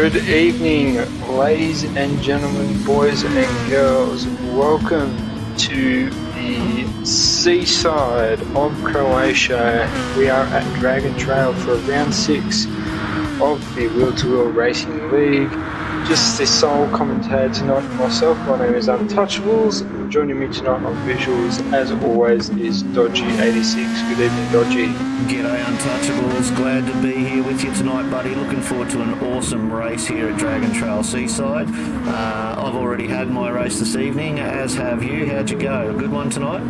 Good evening, ladies and gentlemen, boys and girls. Welcome to the seaside of Croatia. We are at Dragon Trail for round 6 of the W2W Racing League. Just the sole commentator tonight, myself. My name is Untouchables. Joining me tonight on visuals, as always, is Dodgy86. Good evening, Dodgy. G'day, Untouchables. Glad to be here with you tonight, buddy. Looking forward to an awesome race here at Dragon Trail Seaside. I've already had my race this evening, as have you. How'd you go? A good one tonight?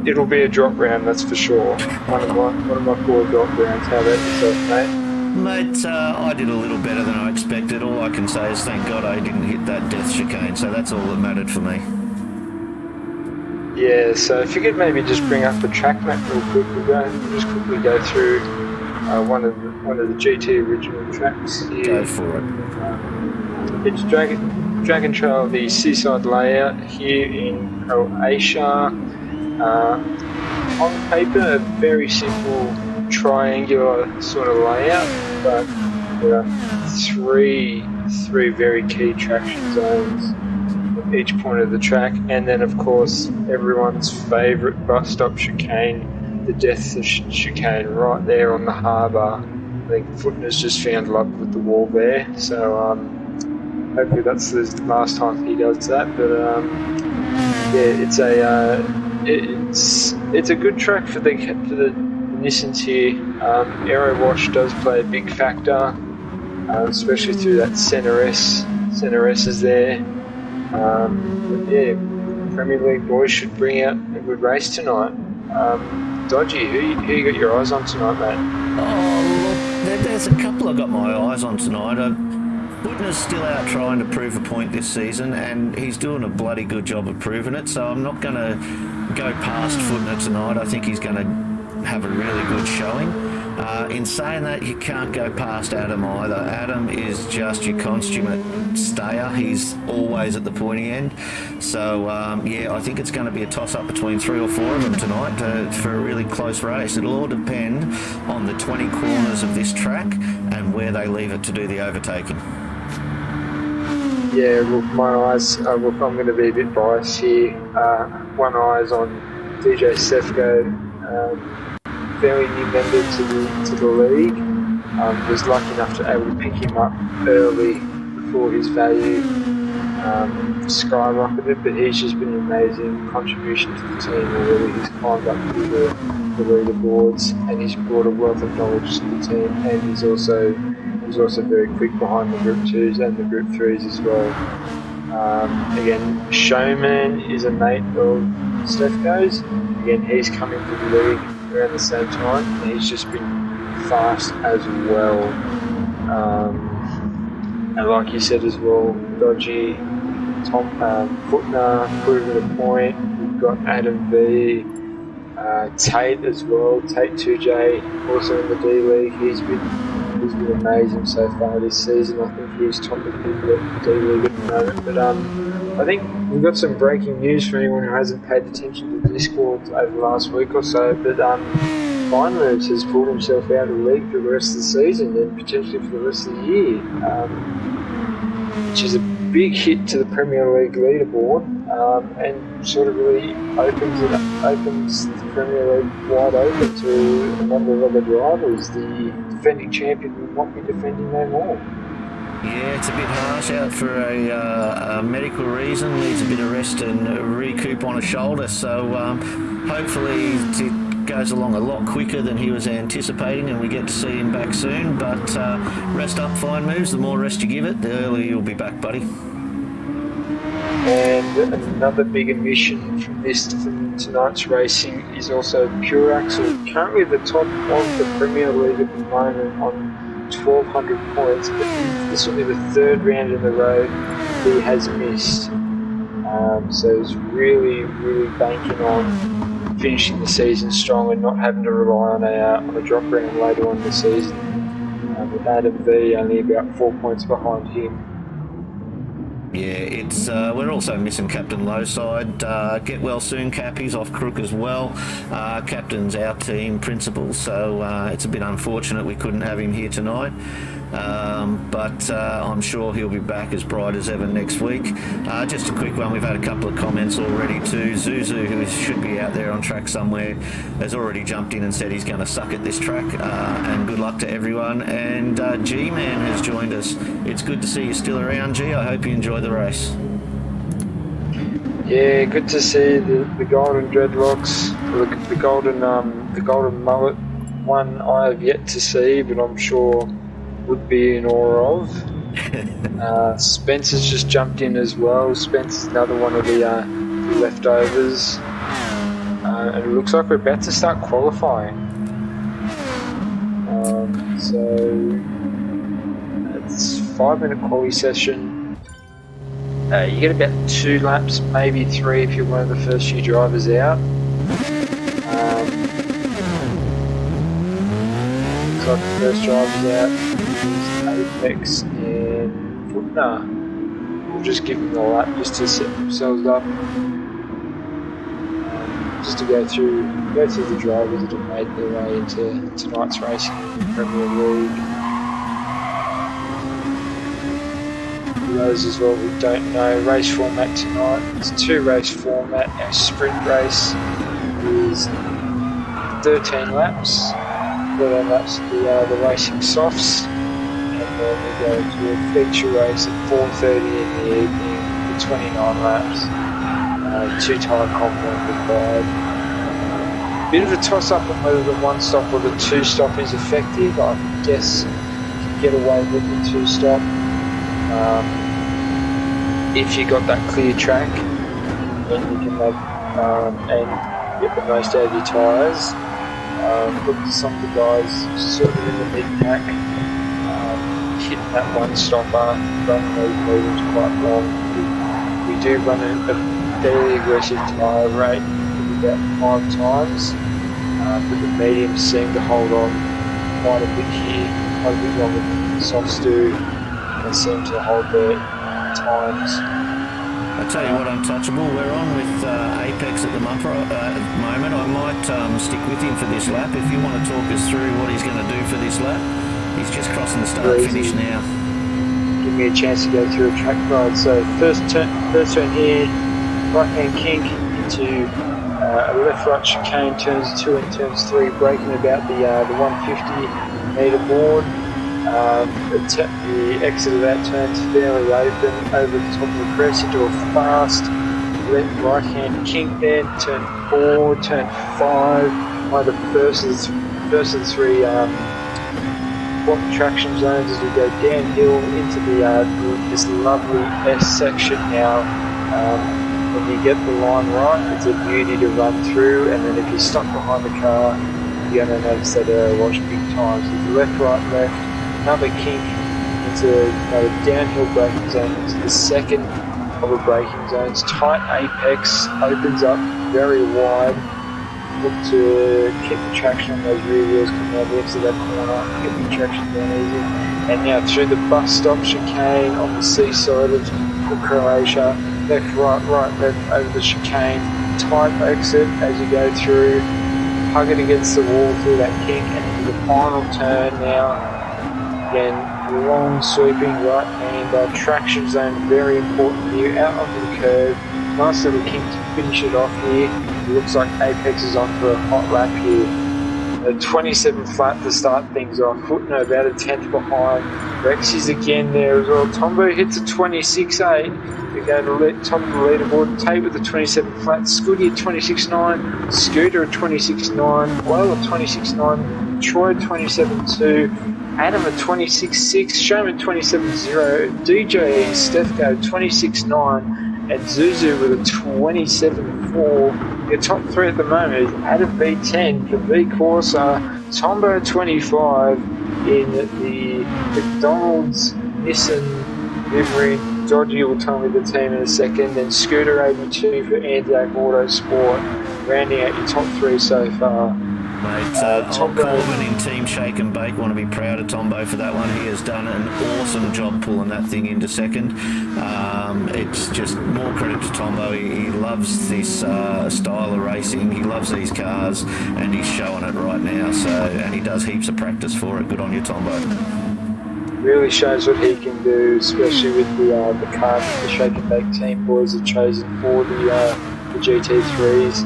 It'll be a drop round, that's for sure. One of my 4 drop rounds. How about yourself, mate? Mate, I did a little better than I expected. All I can say is thank God I didn't hit that death chicane, so that's all that mattered for me. Yeah, so if you could maybe just bring up the track map real quick, we'll just quickly go through one of the GT original tracks here. Go for it. It's Dragon Trail, the seaside layout here in Croatia. On paper, a very simple triangular sort of layout, but there are three very key traction zones at each point of the track, and then of course everyone's favourite bus stop chicane, the death chicane, right there on the harbour. I think Footner's just found love with the wall there, so hopefully that's the last time he does that. But yeah, it's a good track for the Nissans here. Aero wash does play a big factor, especially through that Center S is there. But yeah, Premier League boys should bring out a good race tonight. Dodgy, who you got your eyes on tonight, mate? Oh, look, there's a couple I got my eyes on tonight. Footner's still out trying to prove a point this season, and he's doing a bloody good job of proving it, so I'm not going to go past Footner tonight. I think he's going to have a really good showing. In saying that, you can't go past Adam either. Adam is just your consummate stayer. He's always at the pointy end. So, yeah, I think it's going to be a toss-up between 3 or 4 of them tonight for a really close race. It'll all depend on the 20 corners of this track and where they leave it to do the overtaking. Yeah, look, my eyes, I'm going to be a bit biased here. One eye's on DJ Sefko. Very new member to the league. Was lucky enough to able to pick him up early before his value skyrocketed, but he's just been an amazing contribution to the team already. He's climbed up through the leaderboards, and he's brought a wealth of knowledge to the team, and he's also very quick behind the Group 2s and the Group 3s as well. Again, Showman is a mate of Stefko's. Again, he's come into the league around the same time, and he's just been fast as well. And like you said as well, Dodgy, Tom Footner proving a point. We've got Adam V, Tate as well. Tate 2J, also in the D League. He's been amazing so far this season. I think he's top of the D League at the moment. But I think we've got some breaking news for anyone who hasn't paid attention to the Discord over the last week or so. But Fine Moves has pulled himself out of the league for the rest of the season and potentially for the rest of the year, which is a big hit to the Premier League leaderboard, and sort of really opens the Premier League wide open to a number of other drivers. The defending champion will not be defending no more. Yeah, it's a bit harsh out for a medical reason. Needs a bit of rest and a recoup on a shoulder. So hopefully it goes along a lot quicker than he was anticipating, and we get to see him back soon. But rest up, Fine Moves. The more rest you give it, the earlier you'll be back, buddy. And another big omission from tonight's racing is also Pure Axel, currently the top of the Premier League at the moment on 1,200 points, but this will be the 3rd round in a row he has missed. So he's really banking on finishing the season strong and not having to rely on a drop round later on in the season. With Adam V only about 4 points behind him. Yeah, it's we're also missing Captain Lowside. Get well soon, Cap. He's off crook as well. Captain's our team principal, so it's a bit unfortunate we couldn't have him here tonight. But I'm sure he'll be back as bright as ever next week. Just a quick one, we've had a couple of comments already too. Zuzu, who should be out there on track somewhere, has already jumped in and said he's going to suck at this track. And good luck to everyone. And G-Man has joined us. It's good to see you still around, G. I hope you enjoy the race. Yeah, good to see the golden dreadlocks, the golden mullet. One I have yet to see, but I'm sure would be in awe of. Spencer's just jumped in as well. Spencer's another one of the leftovers. And it looks like we're about to start qualifying. So it's 5-minute quali session. You get about 2 laps, maybe 3 if you're one of the first few drivers out. Looks like the first drivers out is Apex and Footner. We'll just give them the lap just to set themselves up. Just to go through the drivers that have made their way into tonight's racing in the Premier League. For those as well who don't know, race format tonight, it's a 2-race format. Our sprint race is 13 laps. 13 laps the racing softs, and then we go to a feature race at 4:30 in the evening for 29 laps. 2-time compound required. Bit of a toss-up on whether the 1-stop or the 2-stop is effective. I guess you can get away with the 2-stop if you got that clear track, then you can have and get the most out of your tyres. Look at some of the guys sort of in the mid-pack, hitting that 1-stopper, running those meters quite long. We do run a fairly aggressive tyre rate about 5 times, but the mediums seem to hold on quite a bit here, quite a bit longer than the softs do. They seem to hold their times. I tell you what, Untouchable, we're on with Apex at the moment. I might stick with him for this lap. If you want to talk us through what he's going to do for this lap, he's just crossing the start finish now. Give me a chance to go through a track ride. So first turn here, right hand kink into a left right chicane, turns 2 and turns 3, braking about the 150 metre board. The exit of that turns fairly open over the top of the crest into a fast left right hand kink there, turn 4, turn 5, one of the first of the 3 block traction zones as we go downhill into this lovely S section now. When you get the line right, it's a beauty to run through, and then if you're stuck behind the car, you're going to notice that arrow wash big time. So left, right, left, another kink into another downhill braking zone into the second of the braking zones. Tight apex, opens up very wide. Look to keep the traction on those rear wheels coming out the exit of that corner, get the traction down easy. And now through the bus stop chicane on the seaside of Croatia, left, right, left over the chicane, tight exit as you go through, hug it against the wall through that kink and into the final turn now. Again, long sweeping right hand, traction zone, very important here, out onto the curve. Nice little kink to finish it off here. It looks like Apex is on for a hot lap here. A 27th lap to start things off. Footnote about a 10th behind. Rexy's again there as well. Tombo hits a 26.8. We're going to top of the leaderboard. Tate with a 27th lap. Scooty at 26.9. Scooter at 26.9. Whale at 26.9. Troy at 27.2. Adam at 26.6, Showman 27.0, DJ and Stefko 26.9, and Zuzu with a 27.4. Your top 3 at the moment is Adam V10 for V Corsa, Tombo 25 in the McDonald's Nissan livery. Dodgy will tell me the team in a second, and Scooter 82 for Anzac Autosport, rounding out your top 3 so far. Mate, old Corbin in Team Shake and Bake want to be proud of Tombo for that one. He has done an awesome job pulling that thing into second. It's just more credit to Tombo. He loves this style of racing. He loves these cars, and he's showing it right now. So, and he does heaps of practice for it. Good on you, Tombo. Really shows what he can do, especially with the car that the Shake and Bake team boys have chosen for the GT3s.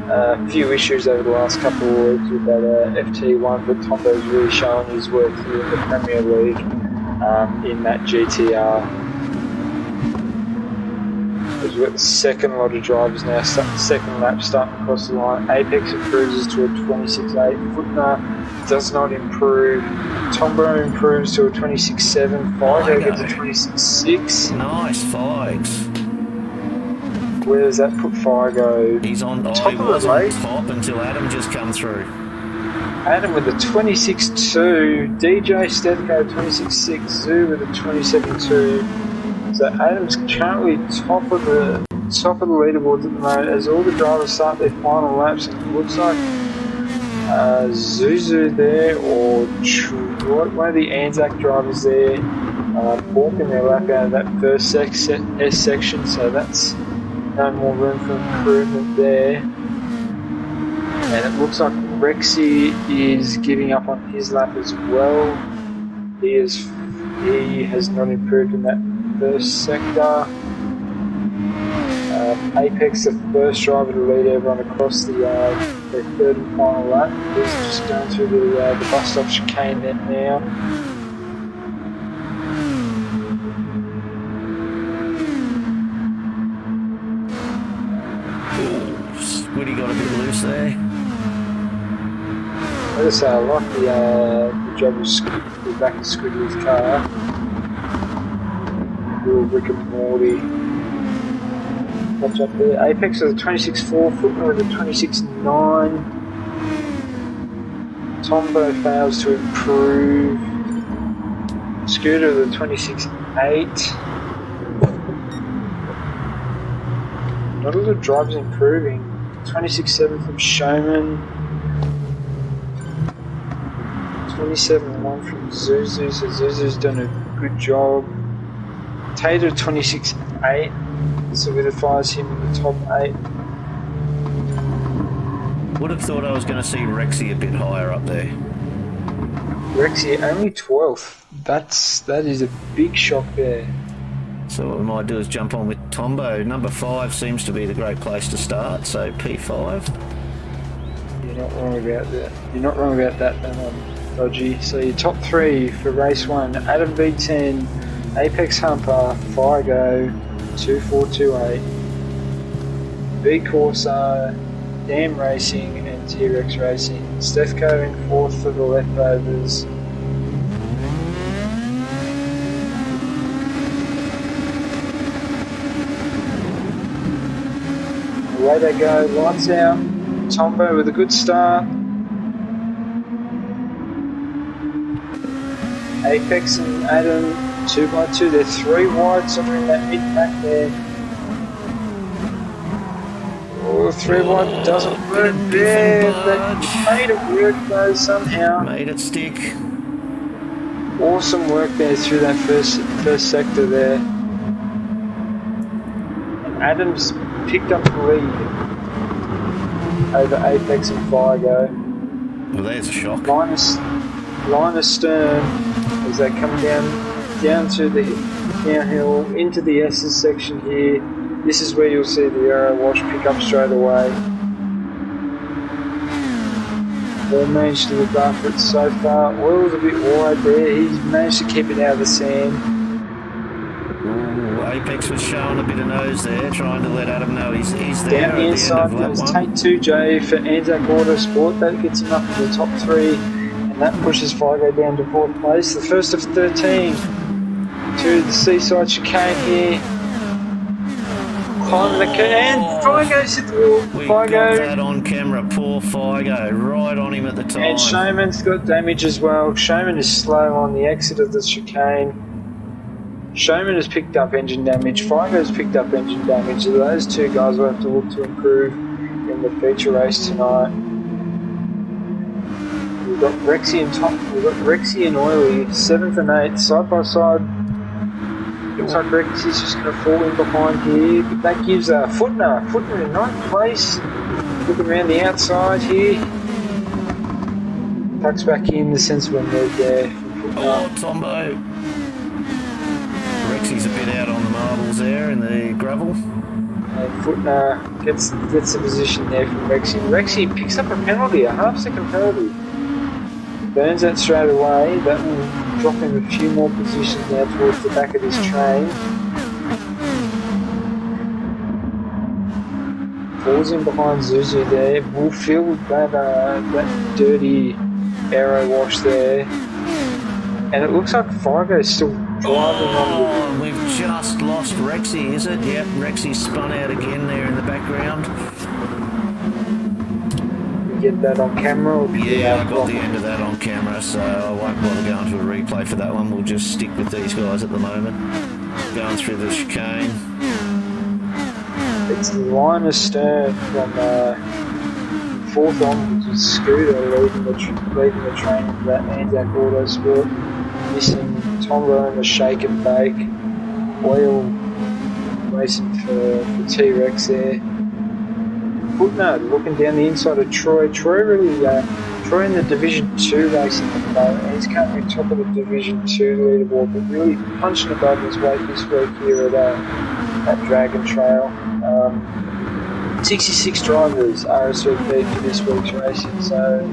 A few issues over the last couple of weeks with that FT1, but Tombo's really showing his worth here in the Premier League in that GTR. As we've got the second lot of drivers now, second lap starting across the line. Apex improves to a 26.8. Footner does not improve. Tombo improves to a 26.7. Figo gets a 26.6. Nice, Figs. Where does that put Figo? He's on top he of was the on race. top until Adam just come through. Adam with a 26.2. DJ Stedco 26.6. Zoo with a 27.2. So Adam's currently top of the leaderboards at the moment as all the drivers start their final laps. And it looks like Zuzu there or one of the Anzac drivers there walking their lap out of that first S section. So that's no more room for improvement there. And it looks like Rexy is giving up on his lap as well. He has not improved in that first sector. Apex, the first driver to lead everyone across their third and final lap. He's just going through the bus stop chicane there now. Woody got a bit loose there. I just say I like the job of the back of Squidward's car. Little Rick and Morty. Watch up there. Apex with a 26.4, Footman with a 26.9. Tombo fails to improve. Scooter with a 26.8. Not a lot of drivers improving. 26.7 from Showman. 27.1 from Zuzu, so Zuzu's done a good job. Tater 26.8 solidifies him in the top 8. Would have thought I was going to see Rexy a bit higher up there. Rexy only 12th. That is a big shock there. So what we might do is jump on with Tombo. Number 5 seems to be the great place to start, so P5. You're not wrong about that. You're not wrong about that, Dodgy. So your top 3 for race 1, Adam V10, Apex Humper, Figo, 2428, V Corsa, Dam Racing and T-Rex Racing. Stefco in 4th for the leftovers. Away they go, lights out. Tombo with a good start. Apex and Adam 2x2, they're 3 wide, somewhere in that mid-pack there. Oh, 3 wide doesn't work there. They made it work though somehow. Made it stick. Awesome work there through that first sector there. And Adams picked up the lead over Apex and Figo. Well, there's a shock. Linus Stern as they come down to the downhill into the S's section here. This is where you'll see the Aero Wash pick up straight away. They managed to look after it so far. Oil's a bit wide there. He's managed to keep it out of the sand. Ooh, Apex was showing a bit of nose there, trying to let Adam know he's there. Down the inside goes Tate 2J for Anzac Autosport. That gets him up to the top 3. That pushes Figo down to 4th place. The first of 13 to the Seaside chicane here. Climbing the and Figo's hit the wall. We got that on camera. Poor Figo, right on him at the time. And Showman's got damage as well. Showman is slow on the exit of the chicane. Showman has picked up engine damage. Figo's picked up engine damage. So those two guys will have to look to improve in the feature race tonight. We've got Rexy and Tom. We've got Rexy and Oily, 7th and 8th, side by side. Looks like Rexy's just going to fall in behind here, but that gives Footner in 9th place. Looking around the outside here. Tucks back in, the sensible move there. Oh, Tombo. Rexy's a bit out on the marbles there in the gravel. And Footner gets the position there from Rexy. Rexy picks up a penalty, a half-second penalty. Burns that straight away. That will drop him a few more positions now towards the back of his train. Falls in behind Zuzu there. Will fill that dirty aero wash there. And it looks like Figo's still driving on. We've just lost Rexy, is it? Yep, Rexy spun out again there in the background. You get that on camera? Yeah, I got the end of that on camera, so I won't bother going to a replay for that one. We'll just stick with these guys at the moment. Going through the chicane. It's line astern from 4th onwards with Scooter leading the train for that Anzac Autosport. Missing Tombo and the Shake and Bake. Oil racing for T-Rex there. Footnote looking down the inside of Troy. Troy in the Division 2 racing at the moment. He's currently top of the Division 2 leaderboard, but really punching above his weight this week here at Dragon Trail. 66 drivers RSVP for this week's racing, so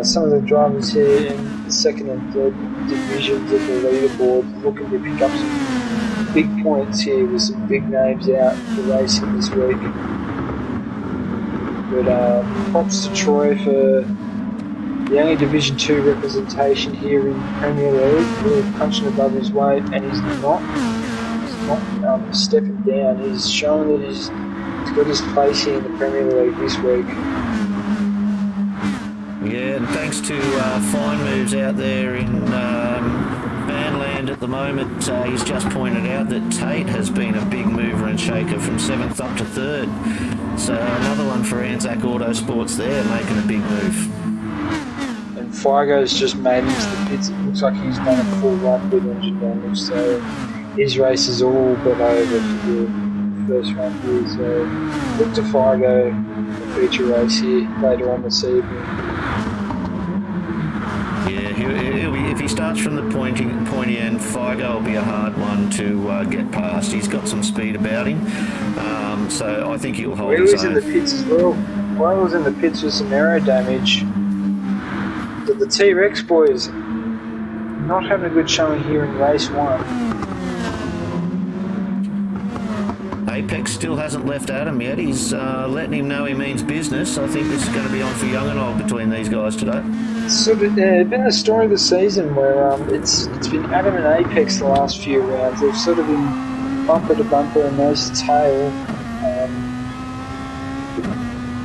some of the drivers here in the 2nd and 3rd divisions of the leaderboard looking to pick up some big points here with some big names out for racing this week. But props to Troy for the only Division 2 representation here in Premier League, really punching above his weight, and he's not stepping down. He's showing that he's got his place here in the Premier League this week. Yeah, and thanks to fine moves out there in Vanland at the moment, he's just pointed out that Tate has been a big mover and shaker from 7th up to 3rd. So another one for Anzac Autosports there, making a big move. And Figo's just made into the pits. It looks like he's done a full run with engine damage, so his race is all but over for the first run here. So look to Figo, the feature race here later on this evening. Yeah, he'll be, if he starts from the pointy end, Figo will be a hard one to get past. He's got some speed about him, so I think he'll hold his own. Wheel's in the pits as well. Wheel's in the pits with some aero damage. But the T-Rex boys not having a good showing here in race 1. Apex still hasn't left Adam yet. He's letting him know he means business. I think this is going to be on for young and old between these guys today. It's sort of been the story of the season where it's been Adam and Apex the last few rounds. They've sort of been bumper to bumper and nose to tail.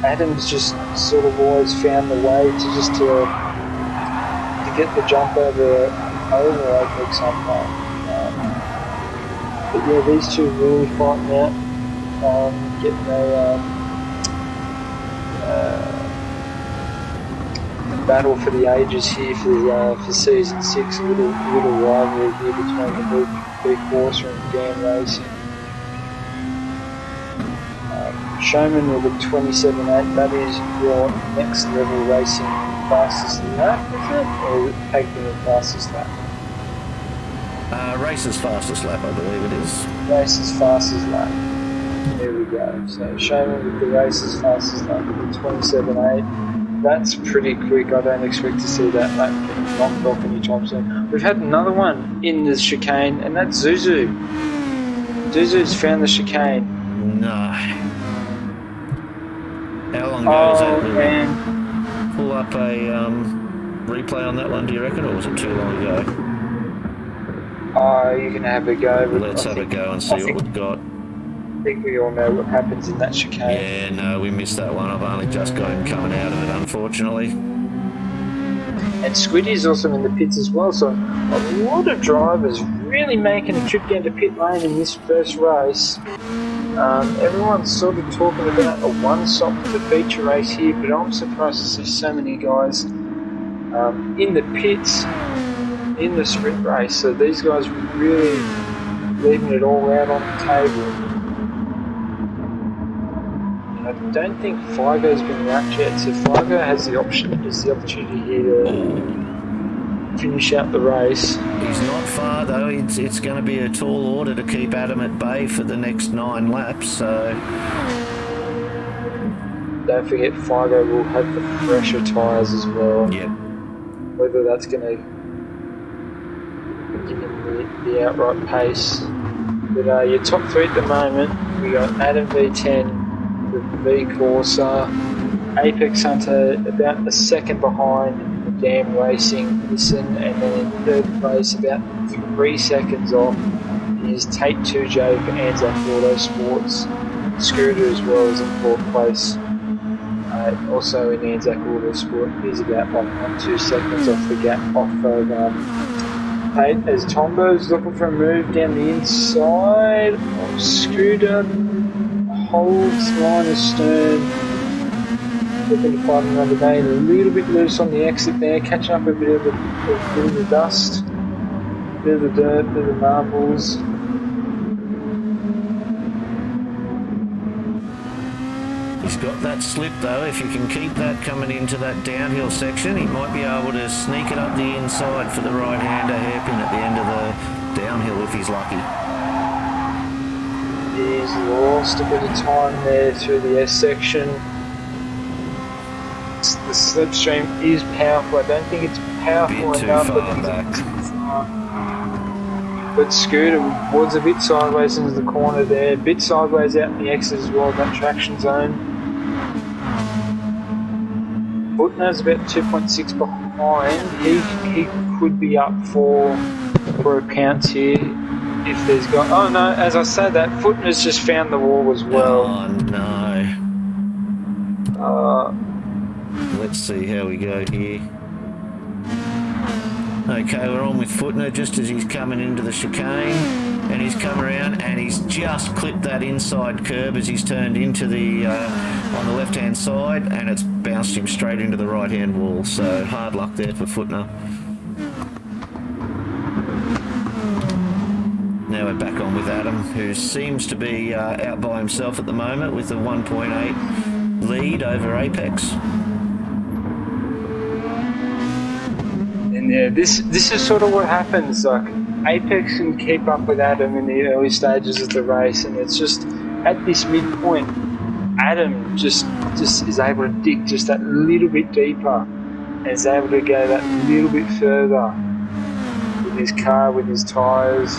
Adam's just sort of always found the way to get the jump over Apex somehow. But yeah, these two really fighting out, getting a battle for the ages here for season 6. A little rivalry here between the big horse and Dan Racing. Showman with a 27.8. That is your next level racing fastest lap, is it? Or is it pegged in the fastest lap? Race's fastest lap, I believe it is. Race's fastest lap. There we go. So Showman with the race's fastest lap with the 27.8. That's pretty quick. I don't expect to see that lap getting knocked off anytime soon. We've had another one in the chicane, and that's Zuzu. Zuzu's found the chicane. No. How long ago was that? Oh, man. Pull up a replay on that one, do you reckon, or was it too long ago? Oh, you can have a go. Let's have a go and see what we've got. I think we all know what happens in that chicane. Yeah, no, we missed that one. I've only just got him coming out of it, unfortunately. And Squiddy's also in the pits as well, so a lot of drivers really making a trip down to pit lane in this first race. Everyone's sort of talking about a one-stop for the feature race here, but I'm surprised to see so many guys in the pits in the sprint race. So these guys were really leaving it all out on the table. And I don't think Figo's been wrapped yet, so Figo has the opportunity here to finish out the race. He's not far though. It's going to be a tall order to keep Adam at bay for the next 9 laps. So don't forget Figo will have the fresher tyres as well. Yep. Whether that's going to give him the outright pace. But your top 3 at the moment, we got Adam V10 with V Corsa, Apex Hunter about a second behind W2W Racing, Listen, and then in third place about 3 seconds off is Tate 2J for Anzac Autosports. Scooter as well is in 4th place. Also in Anzac Autosport is about 1.2 seconds off the gap off of Tate, as Tombo's looking for a move down the inside of Scooter, holds line astern, looking to find another day, a little bit loose on the exit there, catching up a bit of the dust, a bit of the dirt, a bit of the marbles. he's got that slip though. If you can keep that coming into that downhill section, he might be able to sneak it up the inside for the right-hander hairpin at the end of the downhill if he's lucky. He's lost a bit of time there through the S section. The slipstream is powerful. I don't think it's powerful enough. But Scooter was a bit sideways into the corner there, a bit sideways out in the exit as well, that traction zone. Butner's about 2.6 behind. He could be up for a counts here if there's got. Oh no! As I say that, Footner's just found the wall as well. Oh no! Let's see how we go here. Okay, we're on with Footner just as he's coming into the chicane, and he's come around and he's just clipped that inside curb as he's turned into the on the left-hand side, and it's bounced him straight into the right-hand wall. So hard luck there for Footner. Now we're back on with Adam, who seems to be out by himself at the moment with a 1.8 lead over Apex. And yeah, this is sort of what happens. Like Apex can keep up with Adam in the early stages of the race, and it's just at this midpoint, Adam just is able to dig just that little bit deeper, and is able to go that little bit further with his car, with his tyres.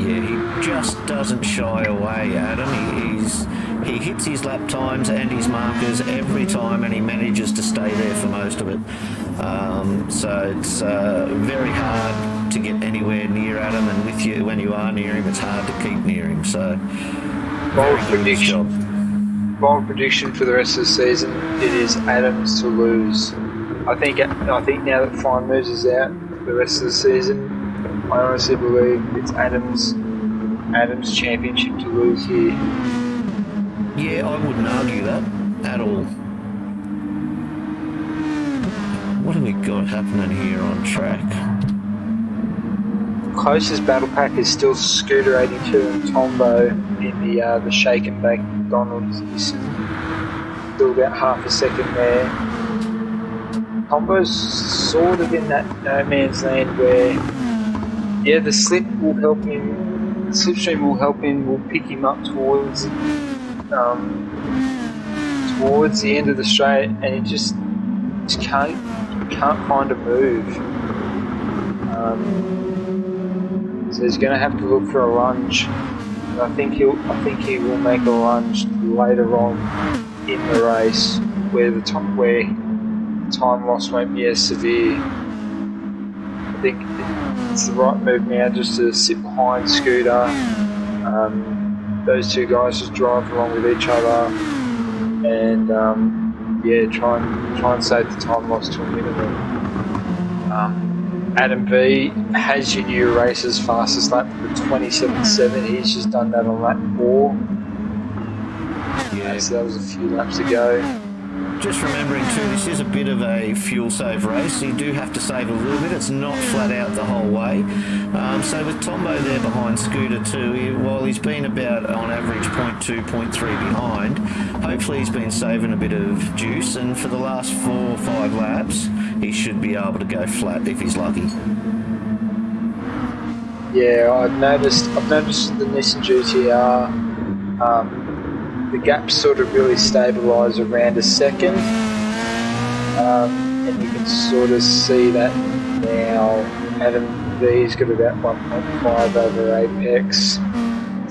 Yeah, he just doesn't shy away, Adam. He hits his lap times and his markers every time, and he manages to stay there for most of it. So it's very hard to get anywhere near Adam, and with you, when you are near him, it's hard to keep near him. So, bold prediction for the rest of the season: it is Adams to lose. I think now that Fine Moves is out for the rest of the season, I honestly believe it's Adams' championship to lose here. Yeah, I wouldn't argue that at all. What have we got happening here on track? Closest battle pack is still Scooter 82 and Tombo in the Shake and Bake McDonald's. Still about half a second there. Tombo's sort of in that no man's land where, yeah, the slip will help him. The slipstream will help him. Will pick him up towards the end of the straight, and he just can't find a move. So he's going to have to look for a lunge. And I think he will make a lunge later on in the race, where the time loss won't be as severe. I think it's the right move now just to sit behind Scooter. Those two guys just drive along with each other, and try and save the time loss to a minimum. Adam V has your new race's fastest lap for 27.7. He's just done that on lap 4. Yeah. So that was a few laps ago. just remembering too, this is a bit of a fuel save race, so you do have to save a little bit. It's not flat out the whole way. So with Tombo there behind Scooter too, while he's been about on average 0.2, 0.3 behind, hopefully he's been saving a bit of juice, and for the last 4 or 5 laps, he should be able to go flat if he's lucky. Yeah, I've noticed the Nissan GTR, the gaps sort of really stabilise around a second, and you can sort of see that now. Adam V's got about 1.5 over Apex,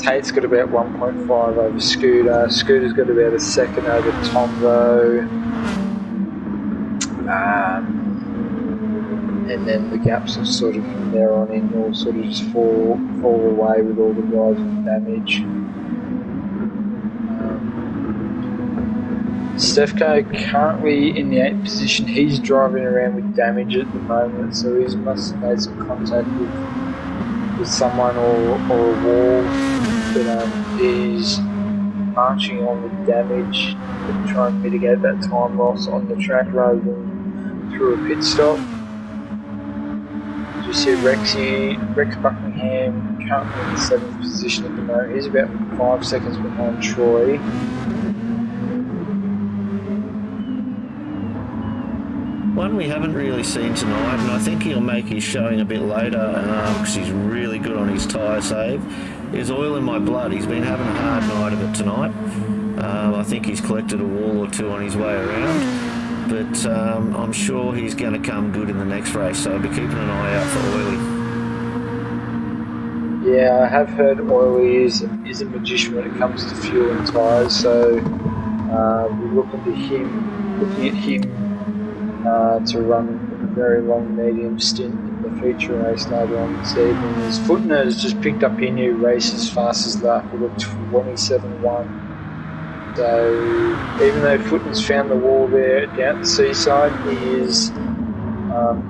Tate's got about 1.5 over Scooter, Scooter's got about a second over Tombo, and then the gaps are sort of from there on in all sort of just fall away with all the guys with damage. Stefko currently in the 8th position. He's driving around with damage at the moment, so he must have made some contact with someone or a wall. But he's marching on with damage to try and mitigate that time loss on the track rather than through a pit stop. As you see, Rex Buckingham currently in the 7th position at the moment. He's about 5 seconds behind Troy. One we haven't really seen tonight, and I think he'll make his showing a bit later because he's really good on his tyre save, is Oil in My Blood. He's been having a hard night of it tonight. I think he's collected a wall or 2 on his way around, but I'm sure he's going to come good in the next race, so I'll be keeping an eye out for Oily. Yeah, I have heard Oily is a magician when it comes to fuel and tyres, so we're looking at him to run a very long medium stint in the feature race later on this evening. His Footner has just picked up a new race, his fastest lap with a 27.1. So even though Footner's found the wall there down at the seaside, he is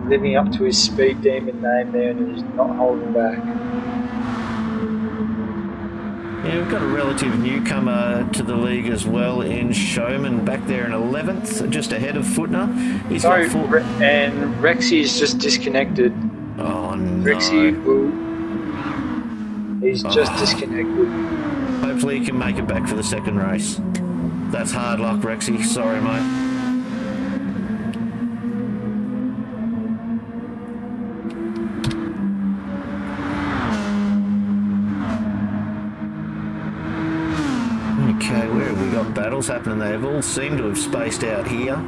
living up to his speed demon name there, and he's not holding back. Yeah, we've got a relative newcomer to the league as well in Showman back there in 11th, just ahead of Footner. And Rexy's just disconnected. Oh no. He's just disconnected. Hopefully he can make it back for the second race. That's hard luck, Rexy. Sorry, mate. Okay, where have we got battles happening? They've all seemed to have spaced out here.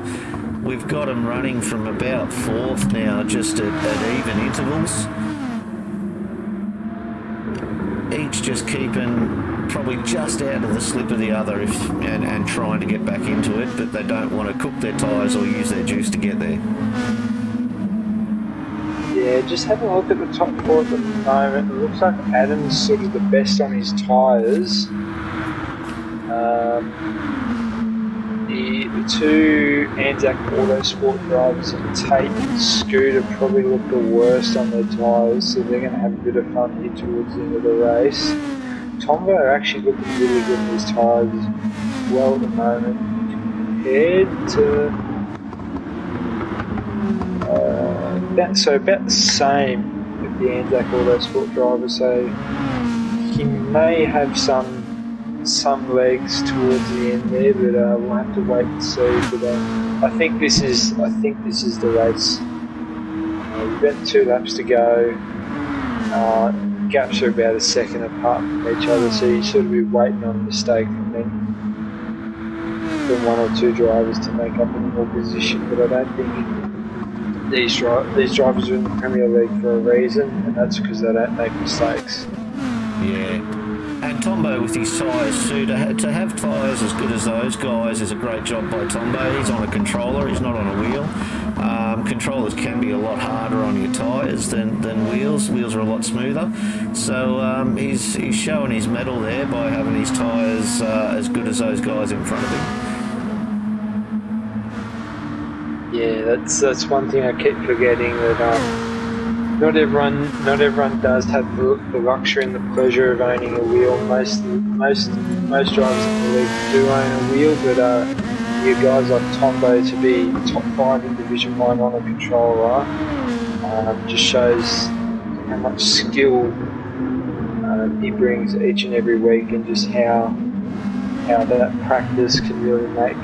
We've got them running from about 4th now, just at even intervals. Each just keeping probably just out of the slip of the other and trying to get back into it, but they don't want to cook their tyres or use their juice to get there. Yeah, just have a look at the top 4 at the moment. It looks like Adam's sort of the best on his tyres. The 2 Anzac Autosport drivers and Tate and Scooter probably look the worst on their tyres, so they're going to have a bit of fun here towards the end of the race. Tombo actually looking really good in his tyres as well at the moment, compared to about the same with the Anzac Autosport driver, so he may have some legs towards the end there, but we'll have to wait and see. But I think this is the race. We've got 2 laps to go. Gaps are about a second apart from each other, so you sort of be waiting on a mistake from 1 or 2 drivers to make up any more position. But I don't think these drivers are in the Premier League for a reason, and that's because they don't make mistakes. Yeah. And Tombo with his tyres too, to have tyres as good as those guys is a great job by Tombo. He's on a controller, he's not on a wheel. Controllers can be a lot harder on your tyres than wheels. Wheels are a lot smoother. So he's showing his mettle there by having his tyres as good as those guys in front of him. Yeah, that's one thing I keep forgetting, that not everyone does have the luxury and the pleasure of owning a wheel. Most drivers in the league do own a wheel, but you guys like Tombo to be top 5 in Division 1 on a controller just shows how much skill he brings each and every week, and just how that practice can really make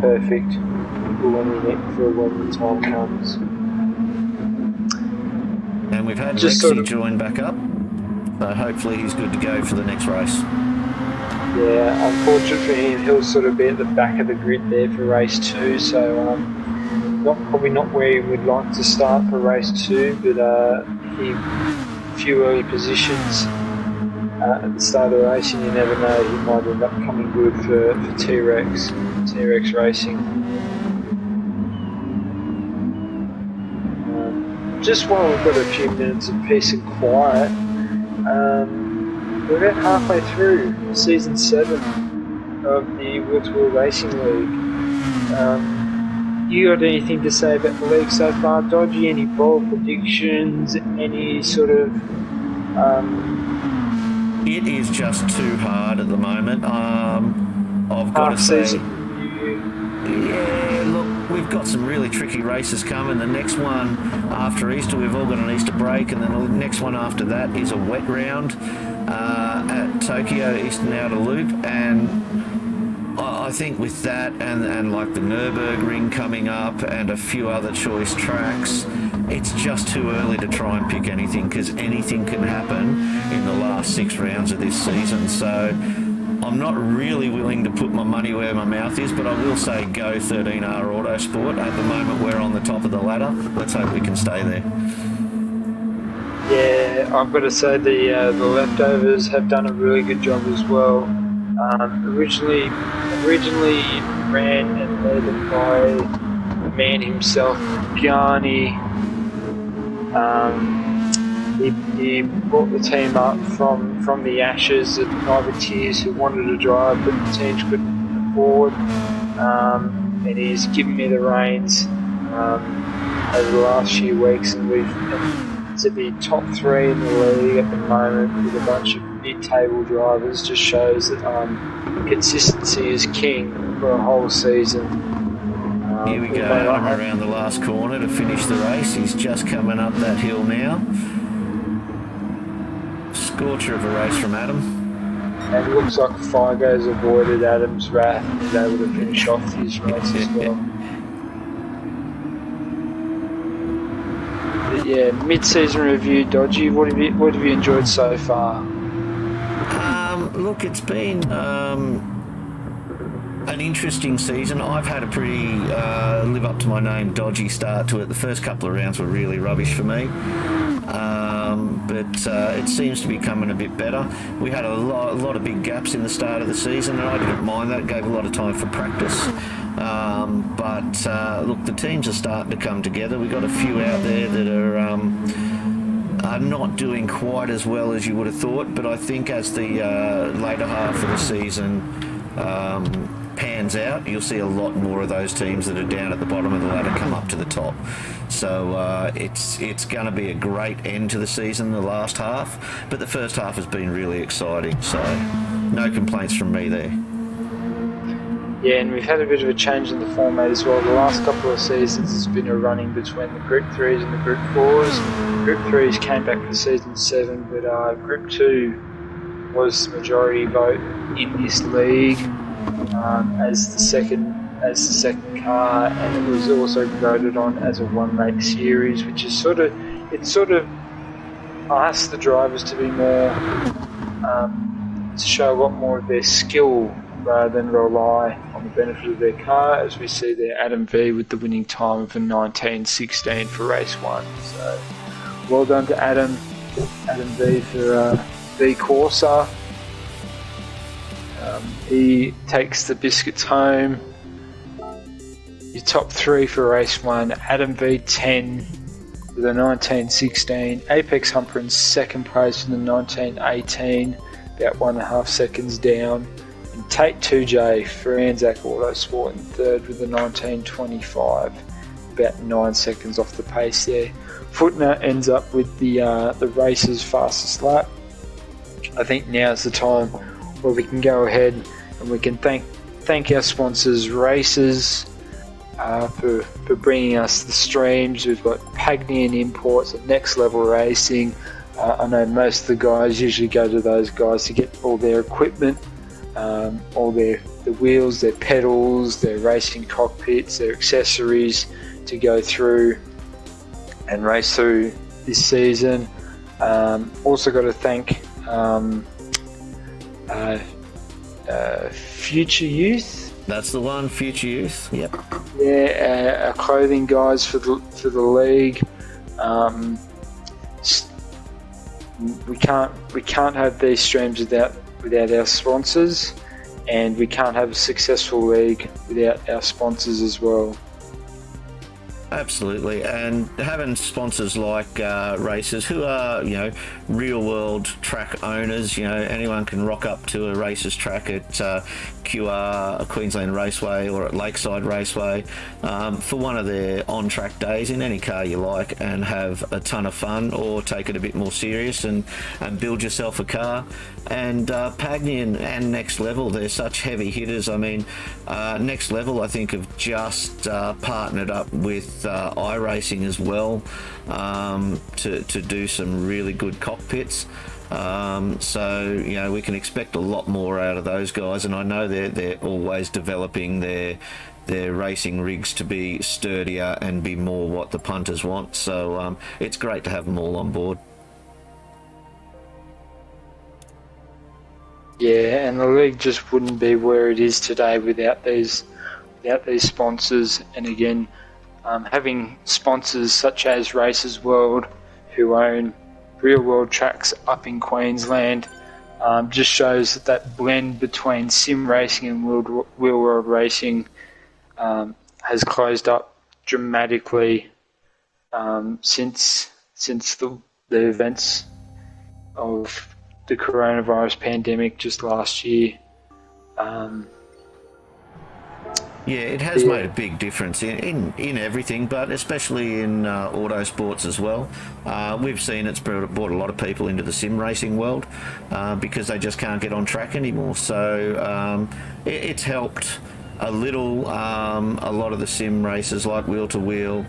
perfect for when the time comes. And we've had Just Lexi join back up, so hopefully he's good to go for the next race. Yeah, unfortunate for him, he'll sort of be at the back of the grid there for race 2, so probably not where he would like to start for race 2, but a few early positions at the start of the race, and you never know, he might end up coming good for T-Rex Racing. Just while we've got a few minutes of peace and quiet, we're about halfway through season 7 of the W2W Racing League. You got anything to say about the league so far, Dodgy? Any bold predictions? Any sort of... It is just too hard at the moment. I've got to say... Yeah, look, we've got some really tricky races coming. The next one after Easter, we've all got an Easter break, and then the next one after that is a wet round at Tokyo Eastern Outer Loop, and I think with that and like the Nürburgring coming up and a few other choice tracks, it's just too early to try and pick anything, because anything can happen in the last 6 rounds of this season. So I'm not really willing to put my money where my mouth is, but I will say go 13R Autosport. At the moment, we're on the top of the ladder. Let's hope we can stay there. Yeah, I've got to say the leftovers have done a really good job as well. Originally ran and led by the man himself, Gianni. He brought the team up from the ashes of privateers who wanted to drive, but the teams couldn't afford. And he's given me the reins over the last few weeks, and to be top 3 in the league at the moment with a bunch of mid-table drivers just shows that consistency is king for a whole season. Here we go, Adam around the last corner to finish the race. He's just coming up that hill now. Scorcher of a race from Adam. And it looks like Figo's avoided Adam's wrath and is able to finish off his race as well. But yeah, mid-season review, Dodgy. What have you enjoyed so far? Look, it's been an interesting season. I've had a pretty live up to my name dodgy start to it. The first couple of rounds were really rubbish for me, but it seems to be coming a bit better. We had a lot of big gaps in the start of the season, and I didn't mind that. It gave a lot of time for practice. But look, the teams are starting to come together. We've got a few out there that are not doing quite as well as you would have thought, but I think as the later half of the season pans out, you'll see a lot more of those teams that are down at the bottom of the ladder come up to the top. So it's going to be a great end to the season, the last half, but the first half has been really exciting, so no complaints from me there. Yeah, and we've had a bit of a change in the format as well. The last couple of seasons has been a running between the Group 3s and the Group 4s. Group 3s came back for Season 7, but Group 2 was the majority vote in this league as the second car, and it was also voted on as a one-race series, which is sort of asks the drivers to be more to show a lot more of their skill rather than rely on the benefit of their car, as we see there Adam V with the winning time of a 19:16 for race 1. So well done to Adam V for V Corsa. He takes the biscuits home. Your top 3 for race 1, Adam V 10 with a 19:16. Apex Humper in second place with a 19:18, about 1.5 seconds down. And Tate 2J for Anzac Autosport in third with a 19:25, about 9 seconds off the pace there. Footner ends up with the race's fastest lap. I think now's the time where we can go ahead and we can thank thank our sponsors, Races, for bringing us the streams. We've got Pagnian Imports and Next Level Racing. I know most of the guys usually go to those guys to get all their equipment, all the wheels, their pedals, their racing cockpits, their accessories to go through and race through this season. Also got to thank Future Youth. That's the one, Future Youth. Yep. Yeah, our clothing guys for the league. We can't have these streams without our sponsors, and we can't have a successful league without our sponsors as well. Absolutely, and having sponsors like Races, who are real world track owners. Anyone can rock up to a Races track at QR, Queensland Raceway, or at Lakeside Raceway for one of their on track days in any car you like, and have a ton of fun, or take it a bit more serious and build yourself a car. And Pagnian and Next Level, they're such heavy hitters. I mean, Next Level, I think, have just partnered up with iRacing as well to do some really good cockpits. So we can expect a lot more out of those guys, and I know they're always developing their racing rigs to be sturdier and be more what the punters want. So it's great to have them all on board. Yeah, and the league just wouldn't be where it is today without these sponsors. And again, having sponsors such as Races World, who own real world tracks up in Queensland, just shows that blend between sim racing and wheel world racing has closed up dramatically since the events of the coronavirus pandemic just last year. Yeah, it has made a big difference in everything, but especially in auto sports as well. We've seen it's brought a lot of people into the sim racing world because they just can't get on track anymore. So it's helped a little. A lot of the sim races like wheel to wheel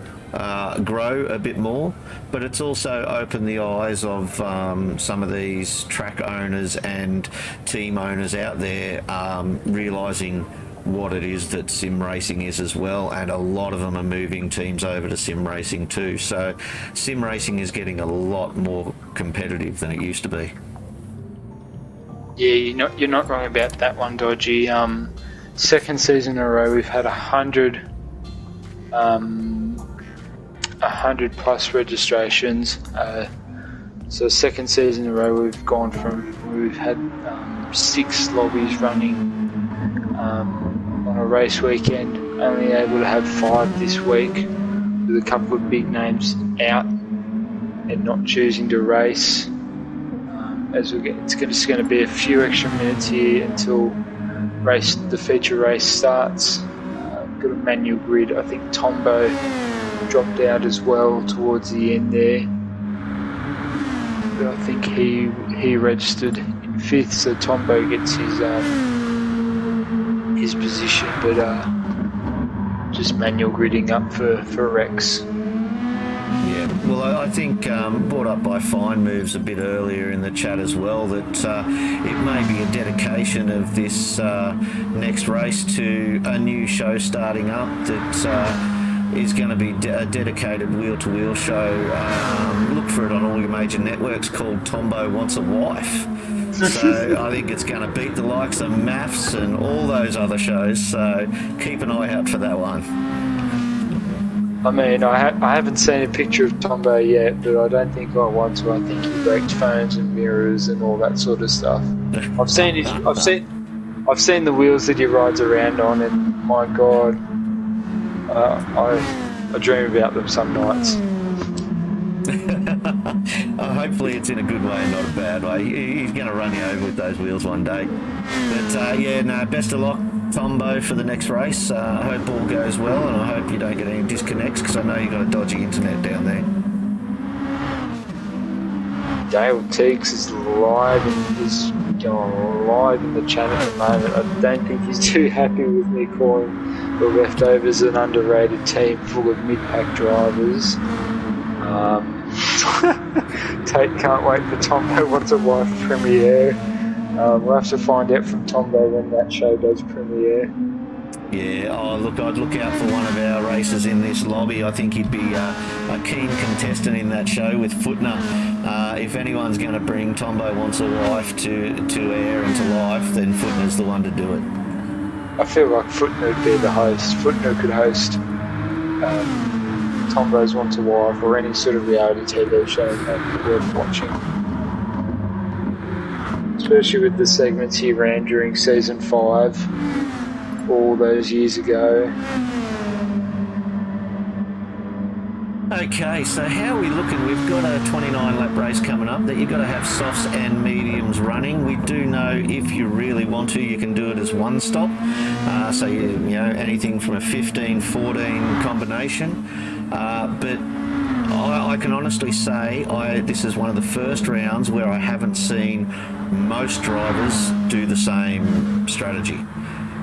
grow a bit more, but it's also opened the eyes of some of these track owners and team owners out there realising what it is that sim racing is as well, and a lot of them are moving teams over to sim racing too. So sim racing is getting a lot more competitive than it used to be. Yeah, you're not wrong about that one, Dodgy. Second season in a row we've had 100 plus registrations. So second season in a row we've had 6 lobbies running on a race weekend, only able to have 5 this week, with a couple of big names out and not choosing to race. It's just going to be a few extra minutes here until the feature race starts. Got a manual grid. I think Tombo dropped out as well towards the end there, but I think he registered in 5th, so Tombo gets his position, but just manual gridding up for Rex. Yeah, well, I think brought up by Fine Moves a bit earlier in the chat as well, that it may be a dedication of this next race to a new show starting up that is going to be a dedicated wheel-to-wheel show. Look for it on all your major networks, called Tombo Wants a Wife. So I think it's going to beat the likes of Maths and all those other shows, so keep an eye out for that one. I mean, I haven't seen a picture of Tombo yet, but I don't think I want to. I think he breaks phones and mirrors and all that sort of stuff. I've seen the wheels that he rides around on, and my God, I dream about them some nights. Hopefully it's in a good way and not a bad way. He's going to run you over with those wheels one day. But best of luck, Tombo, for the next race. I hope all goes well, and I hope you don't get any disconnects, because I know you've got a dodgy internet down there. Dale Teagues is going live in the chat at the moment. I don't think he's too happy with me calling the Leftovers an underrated team full of mid-pack drivers. Tate can't wait for Tombo Wants a Wife premiere. We'll have to find out from Tombo when that show does premiere. Yeah, I'd look out for one of our racers in this lobby. I think he'd be a keen contestant in that show with Footner. If anyone's going to bring Tombo Wants a Wife to air and to life, then Footner's the one to do it. I feel like Footner would be the host. Footner could host Tombo's Wants a Wife or any sort of reality TV show that would be worth watching. Especially with the segments he ran during season 5 all those years ago. Okay, so how are we looking? We've got a 29-lap race coming up that you've got to have softs and mediums running. We do know if you really want to, you can do it as one stop. So, you know, anything from a 15-14 combination. But I can honestly say this is one of the first rounds where I haven't seen most drivers do the same strategy.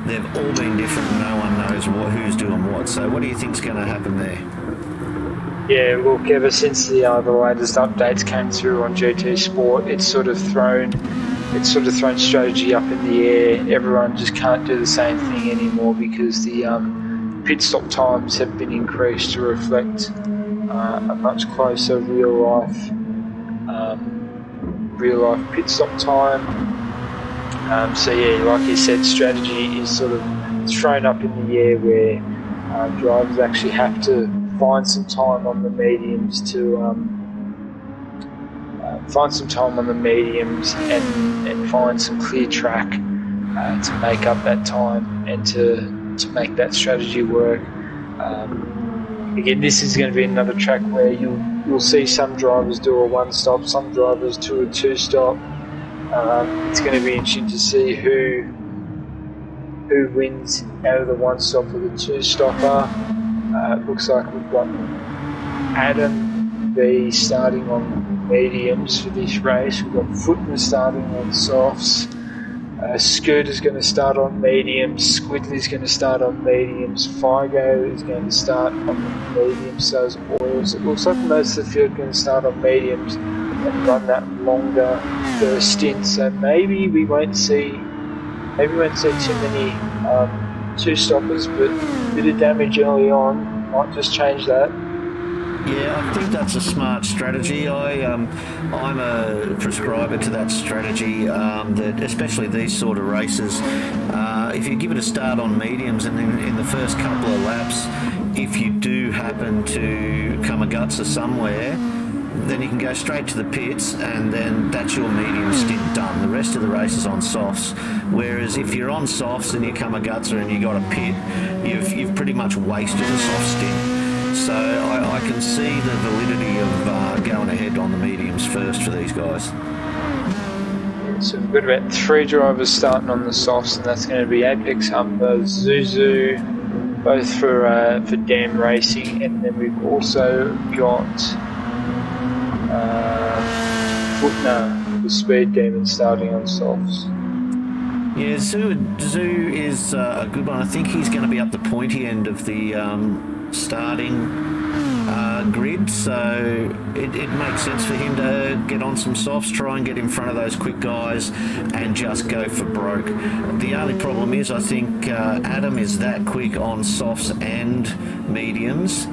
They've all been different and no one knows who's doing what. So what do you think's going to happen there? Yeah, look, ever since the latest updates came through on GT Sport, it's sort of thrown strategy up in the air. Everyone just can't do the same thing anymore because the pit stop times have been increased to reflect a much closer real life pit stop time. So yeah, like you said, strategy is sort of thrown up in the air where drivers actually have to find some time on the mediums and find some clear track to make up that time and to make that strategy work. Again, this is going to be another track where you'll see some drivers do a one stop, some drivers do a two stop. It's going to be interesting to see who wins out of the one stop or the two stopper. It looks like we've got Adam V starting on mediums for this race. We've got Footner starting on softs. Scooter's going to start on mediums. Squidley's going to start on mediums. Figo is going to start on mediums. So is Oils. It looks like most of the field are going to start on mediums and run that longer first stint. So maybe we won't see too many two stoppers, but a bit of damage early on might just change that. Yeah, I think that's a smart strategy. I'm a prescriber to that strategy, that especially these sort of races, if you give it a start on mediums and then in the first couple of laps, if you do happen to come a gutser somewhere, then you can go straight to the pits and then that's your medium stint done. The rest of the race is on softs. Whereas if you're on softs and you come a gutser and you got a pit, you've pretty much wasted a soft stint. So I can see the validity of going ahead on the mediums first for these guys. So we've got about 3 drivers starting on the softs, and that's going to be Apex Humber, Zuzu, both for Dam Racing, and then we've also got Footner, the Speed Demon, starting on softs. Yeah, Zoo is a good one. I think he's going to be up the pointy end of the starting grid, so it makes sense for him to get on some softs, try and get in front of those quick guys and just go for broke. The only problem is I think Adam is that quick on softs and mediums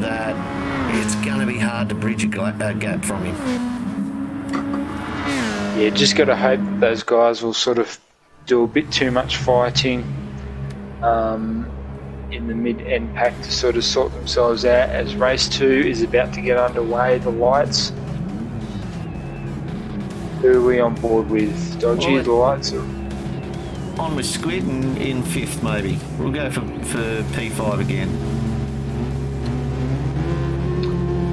that it's going to be hard to bridge a gap from him. Yeah, just got to hope that those guys will sort of do a bit too much fighting in the mid-end pack to sort of sort themselves out as race 2 is about to get underway. The lights. Who are we on board with? Dodgy, the lights are on with Squid and in 5th maybe. We'll go for P5 again.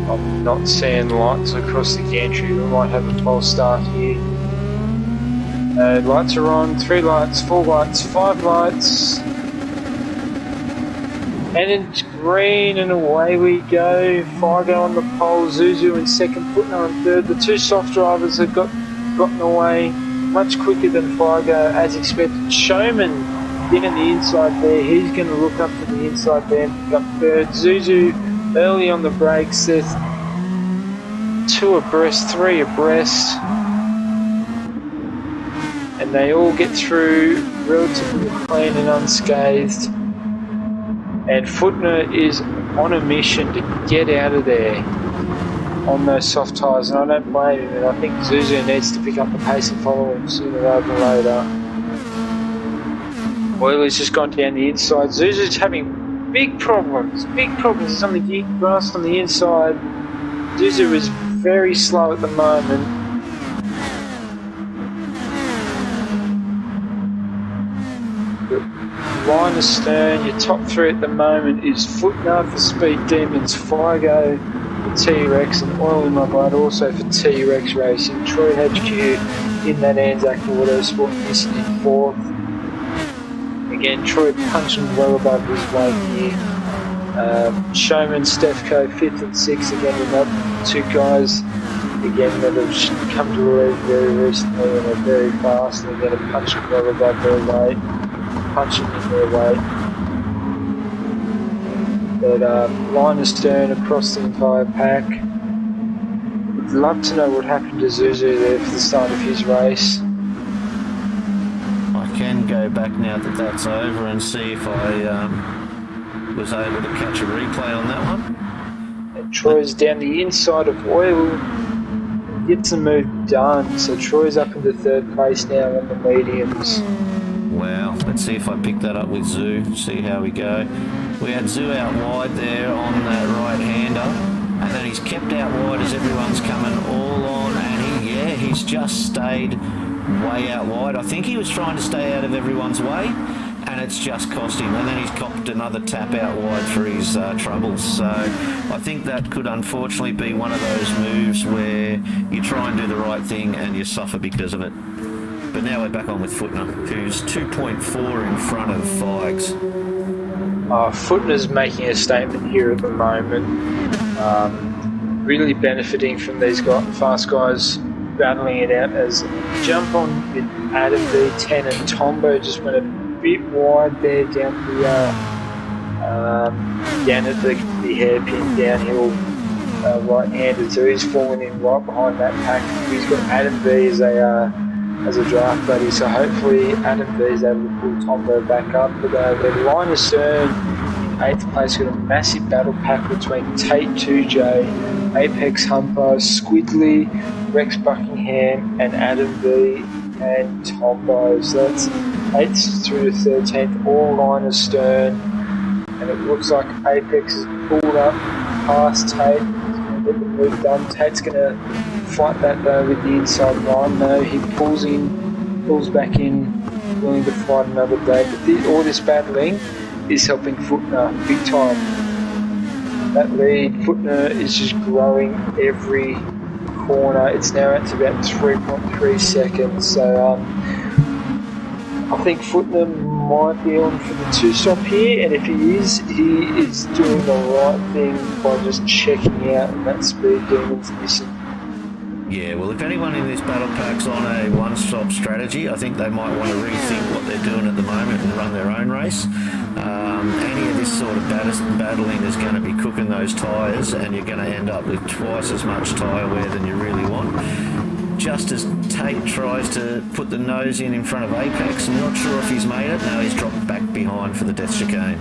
I'm not seeing lights across the gantry. We might have a 12 start here. Lights are on. 3 lights, 4 lights, 5 lights. And green, and away we go. Figo on the pole, Zuzu in second, Footner in third. The two soft drivers have gotten away much quicker than Figo, as expected. Showman getting the inside there. He's going to look up to the inside there and pick up third. Zuzu early on the brakes. There's 2 abreast, 3 abreast. And they all get through relatively clean and unscathed. And Footner is on a mission to get out of there on those soft tyres, and I don't blame him, and I think Zuzu needs to pick up the pace and follow him sooner rather than later. Oiler's just gone down the inside. Zuzu's having big problems. It's on the grass on the inside. Zuzu is very slow at the moment. Line astern, your top 3 at the moment is Footner for Speed Demons, Figo for T-Rex, and Oil in My Blood also for T-Rex Racing. Troy HQ in that Anzac Autosport, missing in 4th. Again, Troy punching well above his weight here. Showman, Stefko 5th and 6th, again with up 2 guys again that have come to the lead very recently and are very fast, and they're going to punch well above their weight. Punching in their weight. But line astern across the entire pack. Would love to know what happened to Zuzu there for the start of his race. I can go back now that that's over and see if I was able to catch a replay on that one. And Troy's down the inside of Oil. Gets the move done. So Troy's up into 3rd place now on the mediums. Wow, let's see if I pick that up with Zoo, see how we go. We had Zoo out wide there on that right-hander, and then he's kept out wide as everyone's coming all on, and he's just stayed way out wide. I think he was trying to stay out of everyone's way, and it's just cost him, and then he's copped another tap out wide for his troubles. So I think that could unfortunately be one of those moves where you try and do the right thing and you suffer because of it. But now we're back on with Footner, who's 2.4 in front of Fikes. Footner's making a statement here at the moment. Really benefiting from these fast guys battling it out, as jump on with Adam V10 and Tombo just went a bit wide there down at the hairpin downhill right-handed, so he's falling in right behind that pack. He's got Adam V as a draft buddy, so hopefully Adam V is able to pull Tombo back up. But their line astern in 8th place, got a massive battle pack between Tate 2J, Apex Humper, Squidly, Rex Buckingham, and Adam V and Tombo. So that's 8th through to 13th, all line astern, and it looks like Apex has pulled up past Tate. He's going to get the move done. Tate's going to fight that though with the inside line. No, he pulls back in, willing to fight another day. But all this battling is helping Footner big time. That lead, Footner is just growing every corner. It's now at about 3.3 seconds. So I think Footner might be on for the 2-stop here, and if he is doing the right thing by just checking out, and that Speed Demon's missing. Yeah, well, if anyone in this battle pack's on a one-stop strategy, I think they might want to rethink what they're doing at the moment and run their own race. Any of this sort of battling is going to be cooking those tyres, and you're going to end up with twice as much tyre wear than you really want. Just as Tate tries to put the nose in front of Apex, I'm not sure if he's made it. No, he's dropped back behind for the death chicane.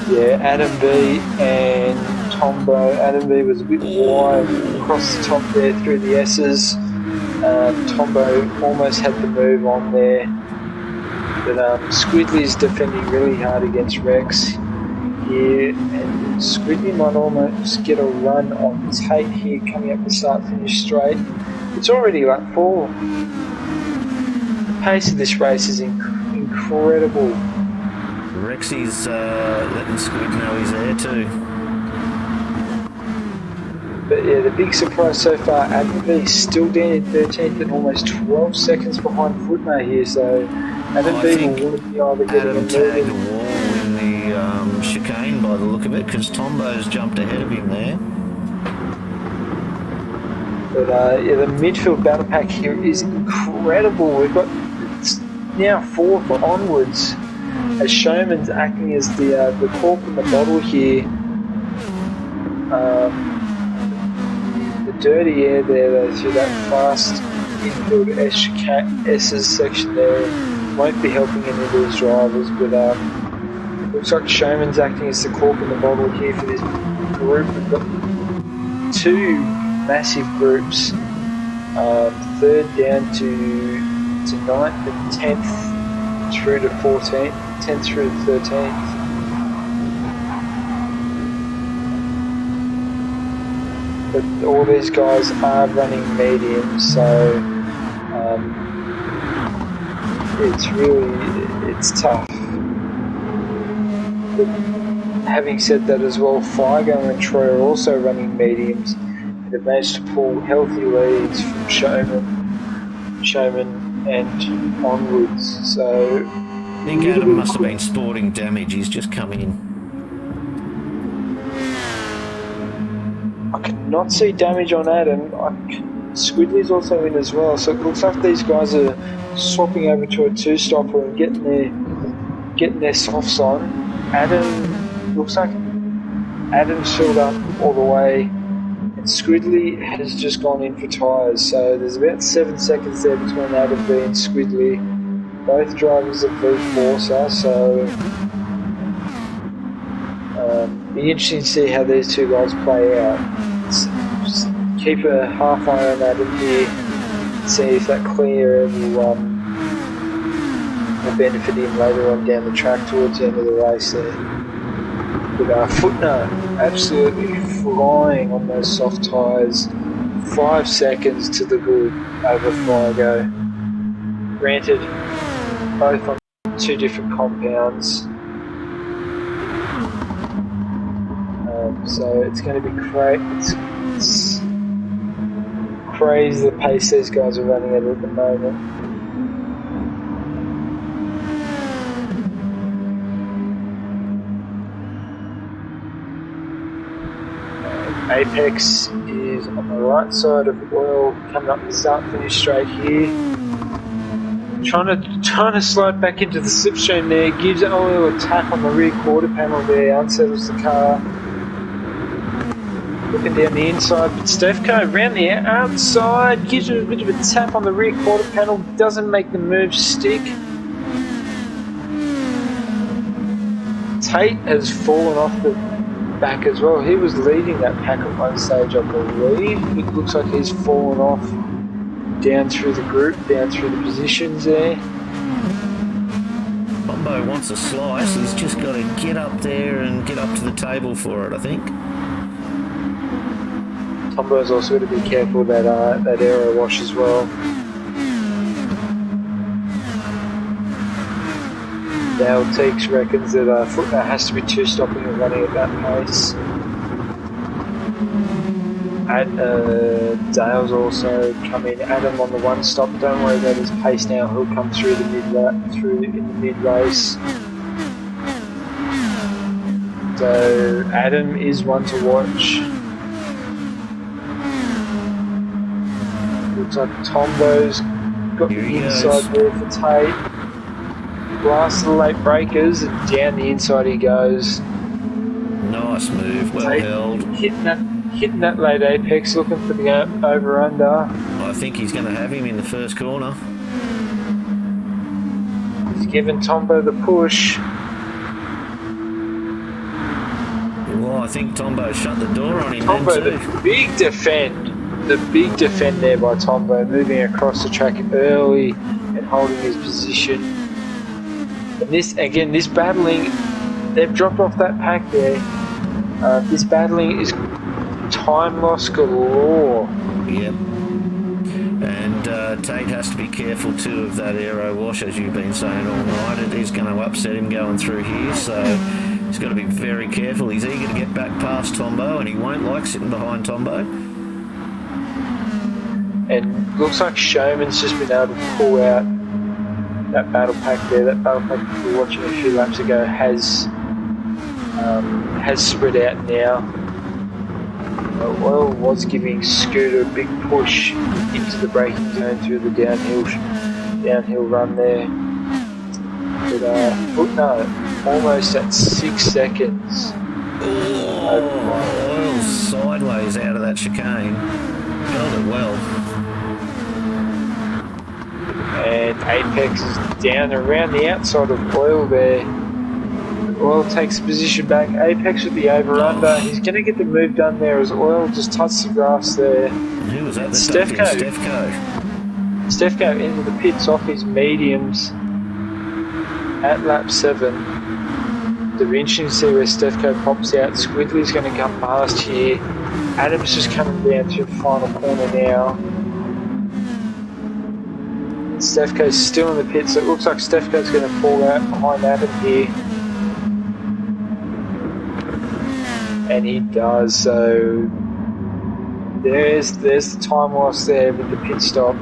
Yeah, Adam V and Tombo. Adam V was a bit wide across the top there through the S's. Tombo almost had the move on there. But Squidly's defending really hard against Rex here. And Squidly might almost get a run on Tate here coming up the start-finish straight. It's already lap 4. The pace of this race is incredible. Rexy's letting Squid know he's there too. But yeah, the big surprise so far, Adam V still down in 13th and almost 12 seconds behind Footner here, so Adam V will want to be either getting Adam tagged a wall in the chicane by the look of it, because Tombo's jumped ahead of him there. But yeah, the midfield battle pack here is incredible. We've got it's now fourth onwards as Showman's acting as the cork in the bottle here. The dirty air there though through that fast infield S's section there won't be helping any of these drivers, but looks like Showman's acting as the cork in the bottle here for this group. We've got two massive groups, third down to 9th and 10th through to 14th, 10th through to 13th. But all these guys are running medium, so it's tough. But having said that as well, Figo and Troy are also running mediums. They've managed to pull healthy leads from Showman and onwards. So I think Adam must have been sporting damage. He's just come in. I cannot see damage on Adam. Squidley's also in as well. So it looks like these guys are swapping over to a two-stopper and getting their softs on. Looks like Adam's filled up all the way. Squidley has just gone in for tyres, so there's about 7 seconds there between Adam B and Squidley. Both drivers are V4, so be interesting to see how these two guys play out. Just keep a half eye on Adam here, see if that clear air will benefit him later on down the track towards the end of the race there. But Footner absolutely flying on those soft tyres. 5 seconds to the good over Figo. Granted, both on two different compounds. So it's going to be it's crazy the pace these guys are running at the moment. Apex is on the right side of Oil, coming up the start finish straight here. Trying to slide back into the slipstream there, gives Oil a tap on the rear quarter panel there, unsettles the car. Looking down the inside, but Stefko around the outside, gives him a bit of a tap on the rear quarter panel, doesn't make the move stick. Tate has fallen off the back as well. He was leading that pack at one stage, I believe. It looks like he's fallen off down through the group, down through the positions there. Tombo wants a slice. He's just got to get up there and get up to the table for it, I think. Tombo's also got to be careful of that aero wash as well. Dale Teeks reckons that Footner has to be two-stopping and running at that pace. Dale's also come in. Adam on the one stop. Don't worry about his pace now. He'll come through in the mid race. So Adam is one to watch. Looks like Tombo's got the inside there for Tate. Blast of the late breakers, and down the inside he goes. Nice move, well held. Hitting that late apex, looking for the over-under. I think he's going to have him in the first corner. He's giving Tombo the push. Well, I think Tombo shut the door on him. Tombo, the big defend there by Tombo, moving across the track early and holding his position. And this battling, they've dropped off that pack there. This battling is time loss galore. Yep. And Tate has to be careful too of that aero wash, as you've been saying all night. It is going to upset him going through here, so he's got to be very careful. He's eager to get back past Tombo, and he won't like sitting behind Tombo. And looks like Showman's just been able to pull out that battle pack there. That battle pack we were watching a few laps ago has has spread out now. Oil was giving Scooter a big push into the braking zone through the downhill run there. But Footner almost at 6 seconds. Oil sideways out of that chicane. Held it well. And Apex is down around the outside of Oil there. Oil takes the position back. Apex with the over-under. He's going to get the move done there as Oil just touched the grass there. Who was that? Stefko into the pits off his mediums at lap 7. It'll be interesting to see where Stefko pops out. Squiddly's going to come past here. Adam's just coming down through the final corner now. Stefko's still in the pits, so it looks like Stefko's going to fall out behind Adam here. And he does, so there's the time loss there with the pit stop.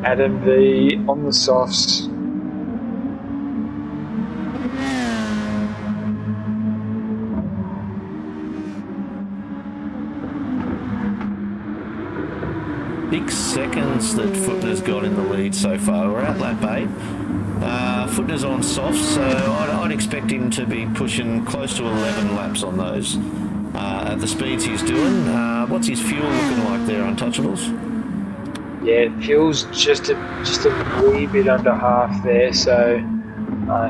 Adam V on the softs. Big seconds that Footner's got in the lead so far. We're at lap 8. Footner's on softs, so I'd expect him to be pushing close to 11 laps on those at the speeds he's doing. What's his fuel looking like there, Untouchables? Yeah, fuel's just a wee bit under half there, so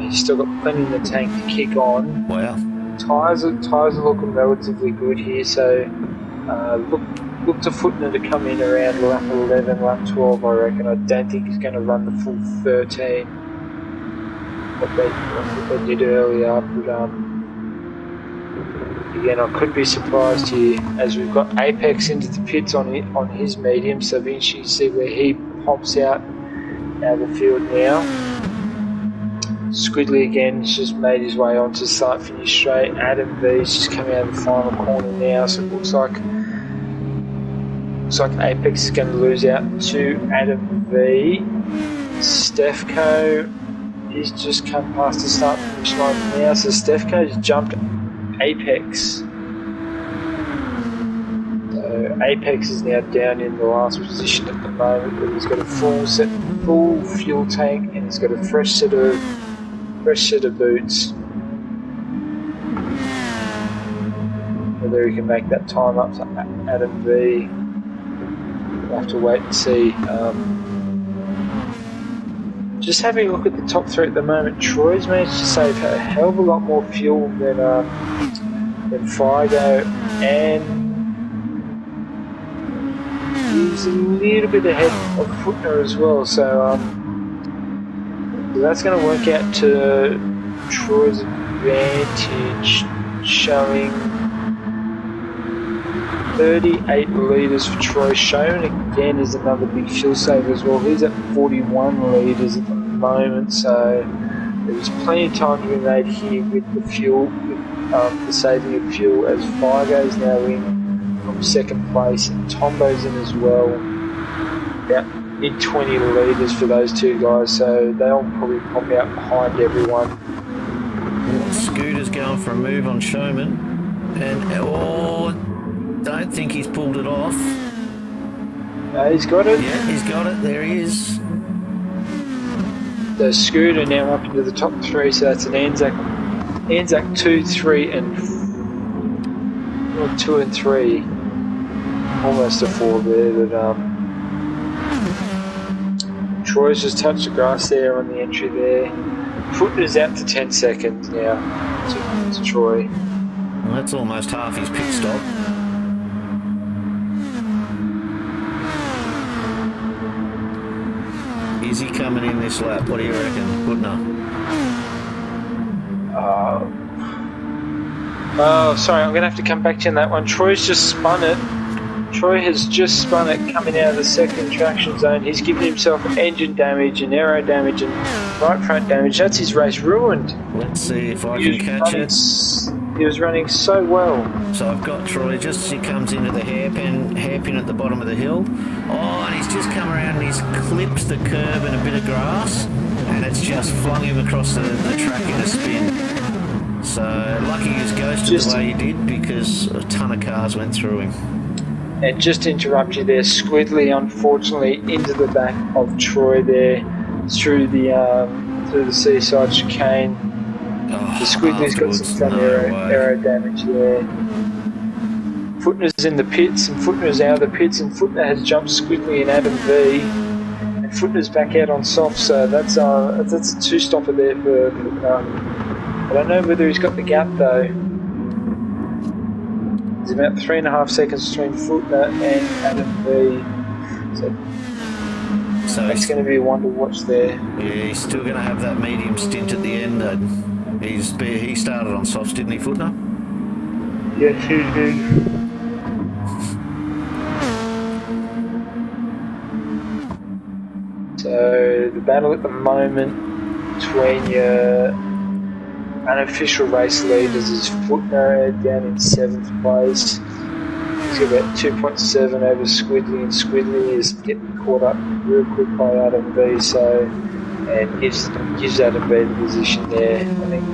he's still got plenty in the tank to kick on. Wow. Tyres are looking relatively good here, so look to Footner to come in around lap 11, lap 12, I reckon. I don't think he's going to run the full 13 what they did earlier, but again, I could be surprised here as we've got Apex into the pits on his medium, so it'll be interesting to see where he pops out of the field now. Squiddly again has just made his way onto start finish straight. Adam V's just coming out of the final corner now, so it looks like Apex is going to lose out to Adam V. Stefko is just come past the start finish line now, so Stefko's jumped Apex. So Apex is now down in the last position at the moment, but he's got a full fuel tank and he's got a fresh set of boots. Whether he can make that time up to Adam V, we'll have to wait and see. Just having a look at the top 3 at the moment, Troy's managed to save a hell of a lot more fuel than Figo, and he's a little bit ahead of Footner as well, so that's going to work out to Troy's advantage, showing 38 litres for Troy. Shown again is another big fuel saver as well. He's at 41 litres at the moment, so there's plenty of time to be made here with the fuel, the saving of fuel, as Figo's now in from 2nd place and Tombo's in as well. About mid 20 litres for those two guys, so they'll probably pop out behind everyone. Scooter's going for a move on Showman, and don't think he's pulled it off. He's got it. Yeah, he's got it. There he is. So Scooter now up into the top 3, so that's an Anzac 2, 3 and 2 and 3. Almost a 4 there, but Troy's just touched the grass there on the entry there. Footner's out to 10 seconds now to Troy. Well, that's almost half his pit stop. Is he coming in this lap? What do you reckon, Footner? Sorry, I'm going to have to come back to you on that one. Troy's just spun it. Troy has just spun it coming out of the second traction zone. He's given himself engine damage and aero damage and right front damage. That's his race ruined. Let's see if I can catch it. He was running so well. So I've got Troy just as he comes into the hairpin at the bottom of the hill. Oh, and he's just come around and he's clipped the curb in a bit of grass. And and it's just flung him across the track in a spin. So lucky he was ghosted the way he did, because a ton of cars went through him. And just to interrupt you there, Squidley unfortunately into the back of Troy there through the seaside chicane. The Squidley's got some front aero damage there. Footner's in the pits, and Footner's out of the pits, and Footner has jumped Squidley and Adam V. And Footner's back out on soft, so that's a two-stopper there for Footner. I don't know whether he's got the gap though. There's about 3.5 seconds between Footner and Adam V. So it's going to be one to watch there. Yeah, he's still going to have that medium stint at the end. He started on softs, didn't he, Footner? Yes, he did. So the battle at the moment between your unofficial race leaders is Footner down in 7th place. He's got about 2.7 over Squidley, and Squidley is getting caught up real quick by Adam V. And gives Adam V the position there. I think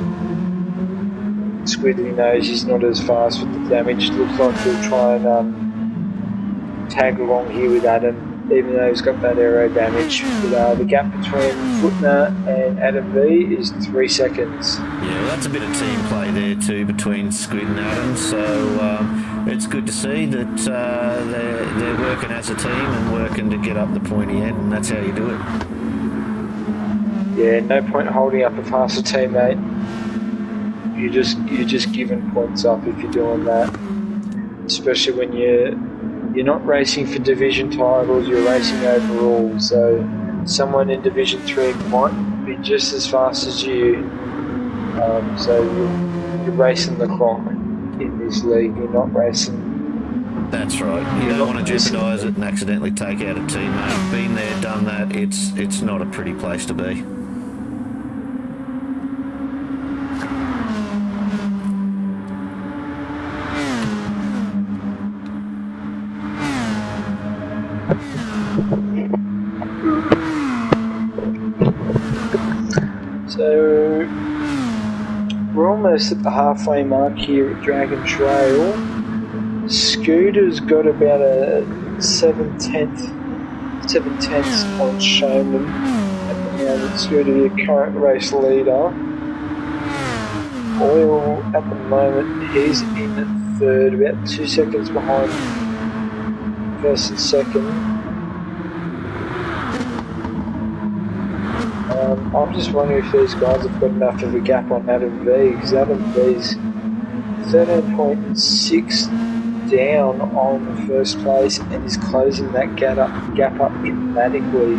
Squidley knows he's not as fast with the damage. Looks like he'll try and tag along here with Adam, even though he's got that aero damage. But the gap between Footner and Adam V is 3 seconds. Yeah, well, that's a bit of team play there too between Squid and Adam. So it's good to see that they're working as a team and working to get up the pointy end, and that's how you do it. Yeah, no point holding up a faster teammate. You're just giving points up if you're doing that, especially when you're not racing for division titles, you're racing overall. So someone in Division 3 might be just as fast as you. So you're racing the clock in this league. You're not racing. That's right. You don't want to jeopardise it and accidentally take out a teammate. Been there, done that. It's not a pretty place to be. So we're almost at the halfway mark here at Dragon Trail. Scooter's got about a 7/10 on Showman at the moment. Scooter, the current race leader. Oil at the moment, he's in 3rd, about 2 seconds behind first and second. I'm just wondering if these guys have got enough of a gap on Adam V, because Adam V's 13.6 down on the first place and is closing that gap up dramatically.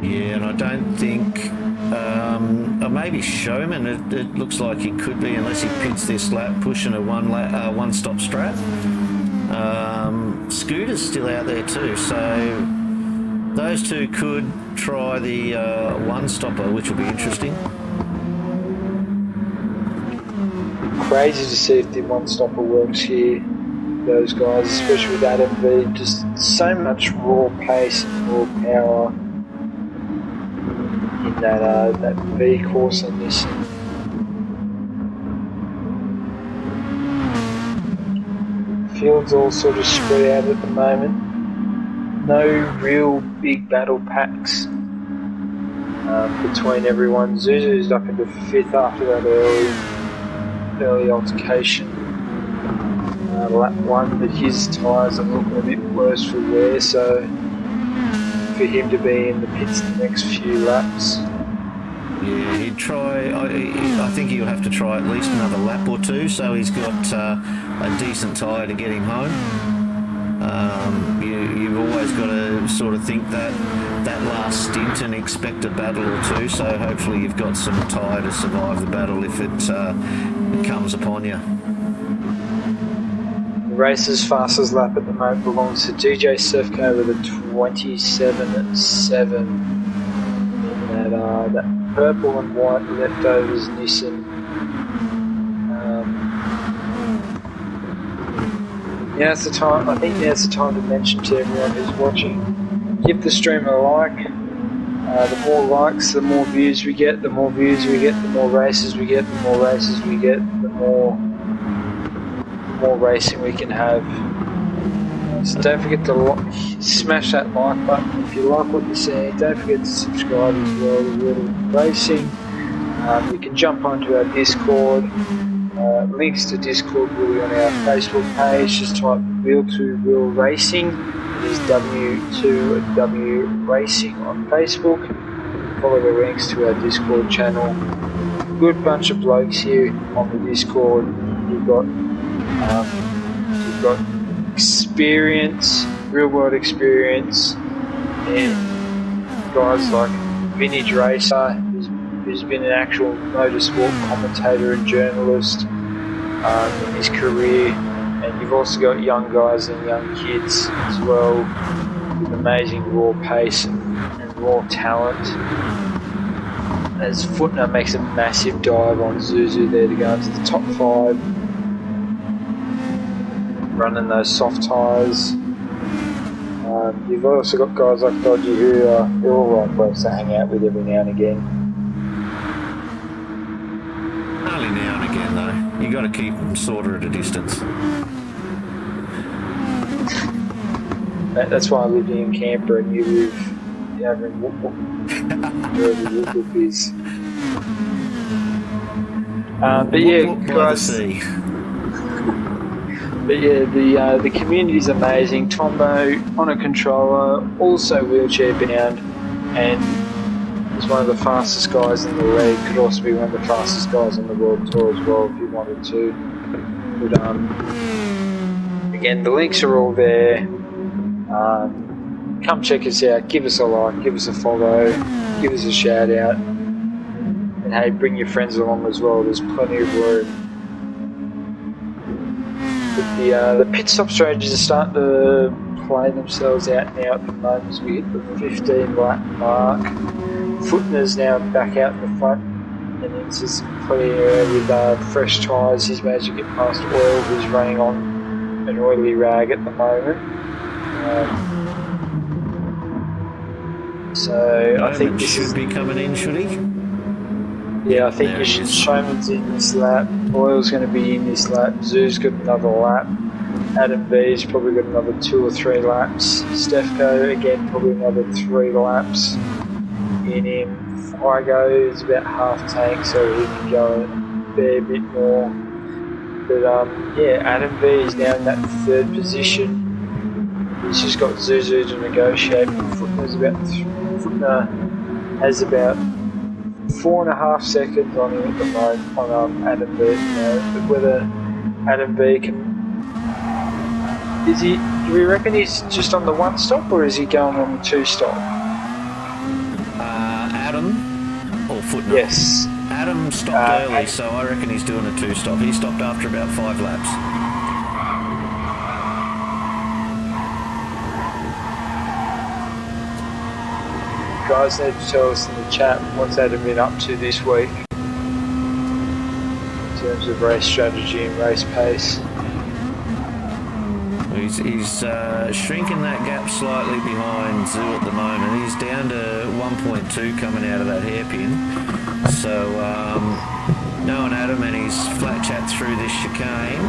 Yeah, and I don't think maybe Showman. It looks like he could be, unless he pits this lap, pushing a one-stop strap. Scooter's still out there too, so those two could try the one-stopper, which will be interesting. Crazy to see if the one-stopper works here. Those guys, especially with Adam V, just so much raw pace and raw power in that V course on this. Field's all sort of spread out at the moment. No real big battle packs between everyone. Zuzu's up into 5th after that early altercation. Lap 1, but his tyres are looking a bit worse for wear, so for him to be in the pits the next few laps. Yeah, he'd try. I think he'll have to try at least another lap or two, so he's got a decent tyre to get him home. You've always got to sort of think that last stint and expect a battle or two, so hopefully you've got some tyre to survive the battle if it comes upon you. The race's fastest lap at the moment belongs to DJ Surfco with a 27.7 in that purple and white leftovers Nissan. Now's the time. I think now's the time to mention to everyone who's watching, give the stream a like, The more likes, the more views we get. The more views we get, the more races we get. The more races we get, the more racing we can have. So don't forget to smash that like button if you like what you see. Don't forget to subscribe as well to W2W Racing. You can jump onto our Discord. Links to Discord will be on our Facebook page. Just type W2W Racing. It is W2W Racing on Facebook. Follow the links to our Discord channel. Good bunch of blokes here on the Discord. You've got experience, real world experience, and guys like Vintage Racer, who's been an actual motorsport commentator and journalist in his career, and you've also got young guys and young kids as well with amazing raw pace and raw talent. As Footner makes a massive dive on Zuzu there to go into the top 5, running those soft tyres. You've also got guys like Dodgy who are all right blokes to hang out with every now and again. Only now and again, though. You got to keep them sort of at a distance. That's why I live in camper and you live over in wherever Whoop is. But yeah, guys. But yeah, the community's amazing. Tombo on a controller, also wheelchair bound, and is one of the fastest guys in the league. Could also be one of the fastest guys on the world tour as well if you wanted to. But again, the links are all there. Come check us out. Give us a like, give us a follow, give us a shout out, and hey, bring your friends along as well. There's plenty of room. But the pit stop strategies are starting to play themselves out now at the moment as we hit the 15 lap mark. Footner's now back out in the front and into some clear air with fresh tyres. He's managed to get past Oil, who's running on an oily rag at the moment. So I think this should be coming in, should he? Yeah, I think Showman's in this lap. Oil's going to be in this lap. Zoo's got another lap. Adam B's probably got another 2 or 3 laps. Stefko, again, probably another 3 laps in him. Figo is about half tank, so he can go a fair bit more. But yeah, Adam B is now in that 3rd position. He's just got Zuzu to negotiate. Footner has about 4.5 seconds on him at the moment on Adam B. But whether Adam B can, do we reckon he's just on the 1 stop or is he going on the 2 stop? Adam or Footner? Yes. Adam stopped early, so I reckon he's doing a 2 stop. He stopped after about 5 laps. Guys need to tell us in the chat what's Adam been up to this week in terms of race strategy and race pace. He's shrinking that gap slightly behind Zoo at the moment. He's down to 1.2 coming out of that hairpin. So knowing Adam and his flat chat through this chicane,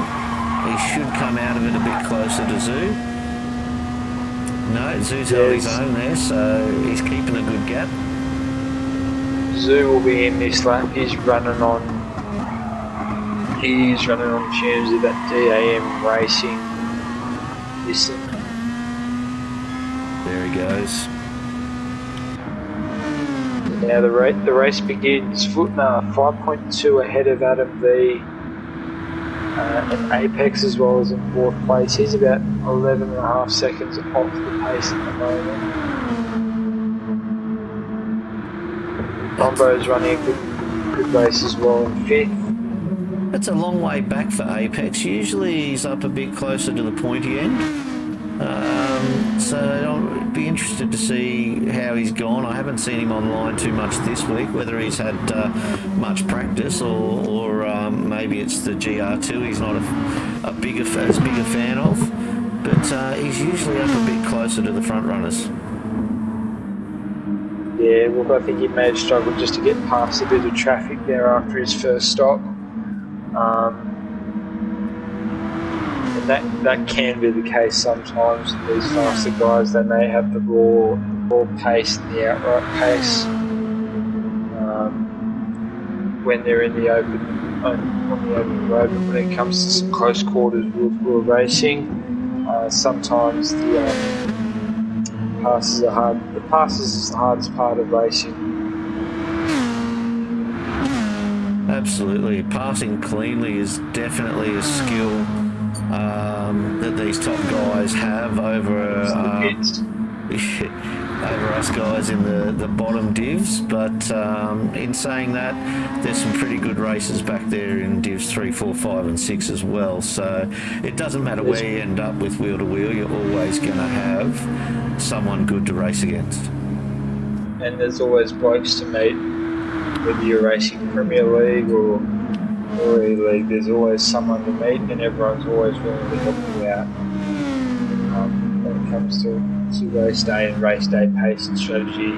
he should come out of it a bit closer to Zoo. No, Zoo's held his own there, so he's keeping a good gap. Zoo will be in this lap. He's running on fumes of that DAM Racing. Listen. There he goes. Now the race begins. Footner 5.2 ahead of Adam V. And Apex as well as in 4th place. He's about 11.5 seconds off the pace at the moment. Combo's running a good race as well in 5th. That's a long way back for Apex. Usually he's up a bit closer to the pointy end. So I'll be interested to see how he's gone. I haven't seen him online too much this week, whether he's had much practice or maybe it's the GR2 he's not as big a fan of. But he's usually up a bit closer to the front runners. Yeah, look, I think he may have struggled just to get past a bit of traffic there after his first stop. And that can be the case sometimes. These faster guys, they may have the raw pace and the outright pace when they're in the on the open road. But when it comes to some close quarters with racing, sometimes the passes are hard. The passes is the hardest part of racing. Absolutely. Passing cleanly is definitely a skill that these top guys have over over us guys in the bottom divs. But in saying that, there's some pretty good races back there in divs 3, 4, 5 and 6 as well. So it doesn't matter where you end up with wheel to wheel, you're always going to have someone good to race against. And there's always blokes to meet, whether you're racing Premier League or E-League, there's always someone to meet, and everyone's always willing to help you out when it comes to race day and race day pace and strategy.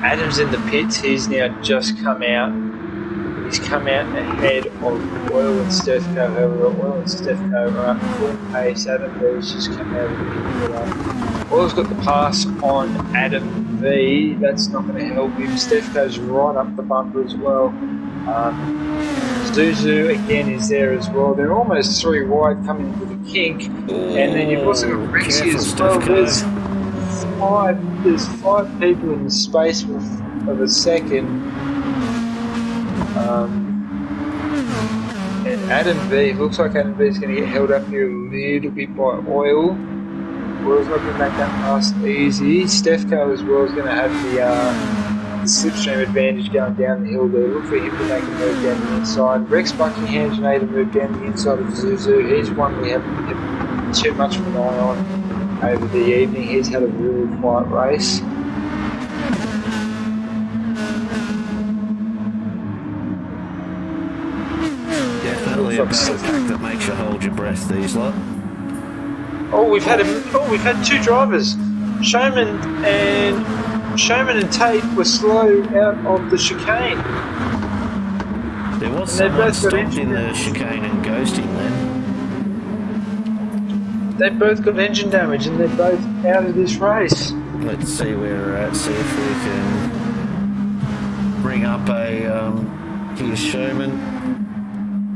Adam's in the pits. He's now just come out. He's come out ahead of Oil and Stefko. However, Oil and Stefko are at full pace. Adam V's just come out of the pit. Oil's got the pass on Adam V. That's not going to help him. Stefko's right up the bumper as well. Zuzu again is there as well. They're almost 3 wide coming into the kink. And then you've also got Rexy as well. There's 5 people in the space of a second. And Adam V, looks like Adam V is going to get held up here a little bit by Oil. Oil's not going to make that pass easy. Stefko as well is going to have the slipstream advantage going down the hill there. Look for him to make a move down the inside. Rex Buckingham's made a move down the inside of Zuzu. He's one we haven't had too much of an eye on over the evening. He's had a really quiet race. Definitely a battle pack that makes you hold your breath, these lot. We've had 2 drivers. Showman and Tate were slow out of the chicane. There was someone stopped in the chicane and ghosting then. They both got engine damage and they're both out of this race. Let's see where we're at, see if we can bring up here's Showman.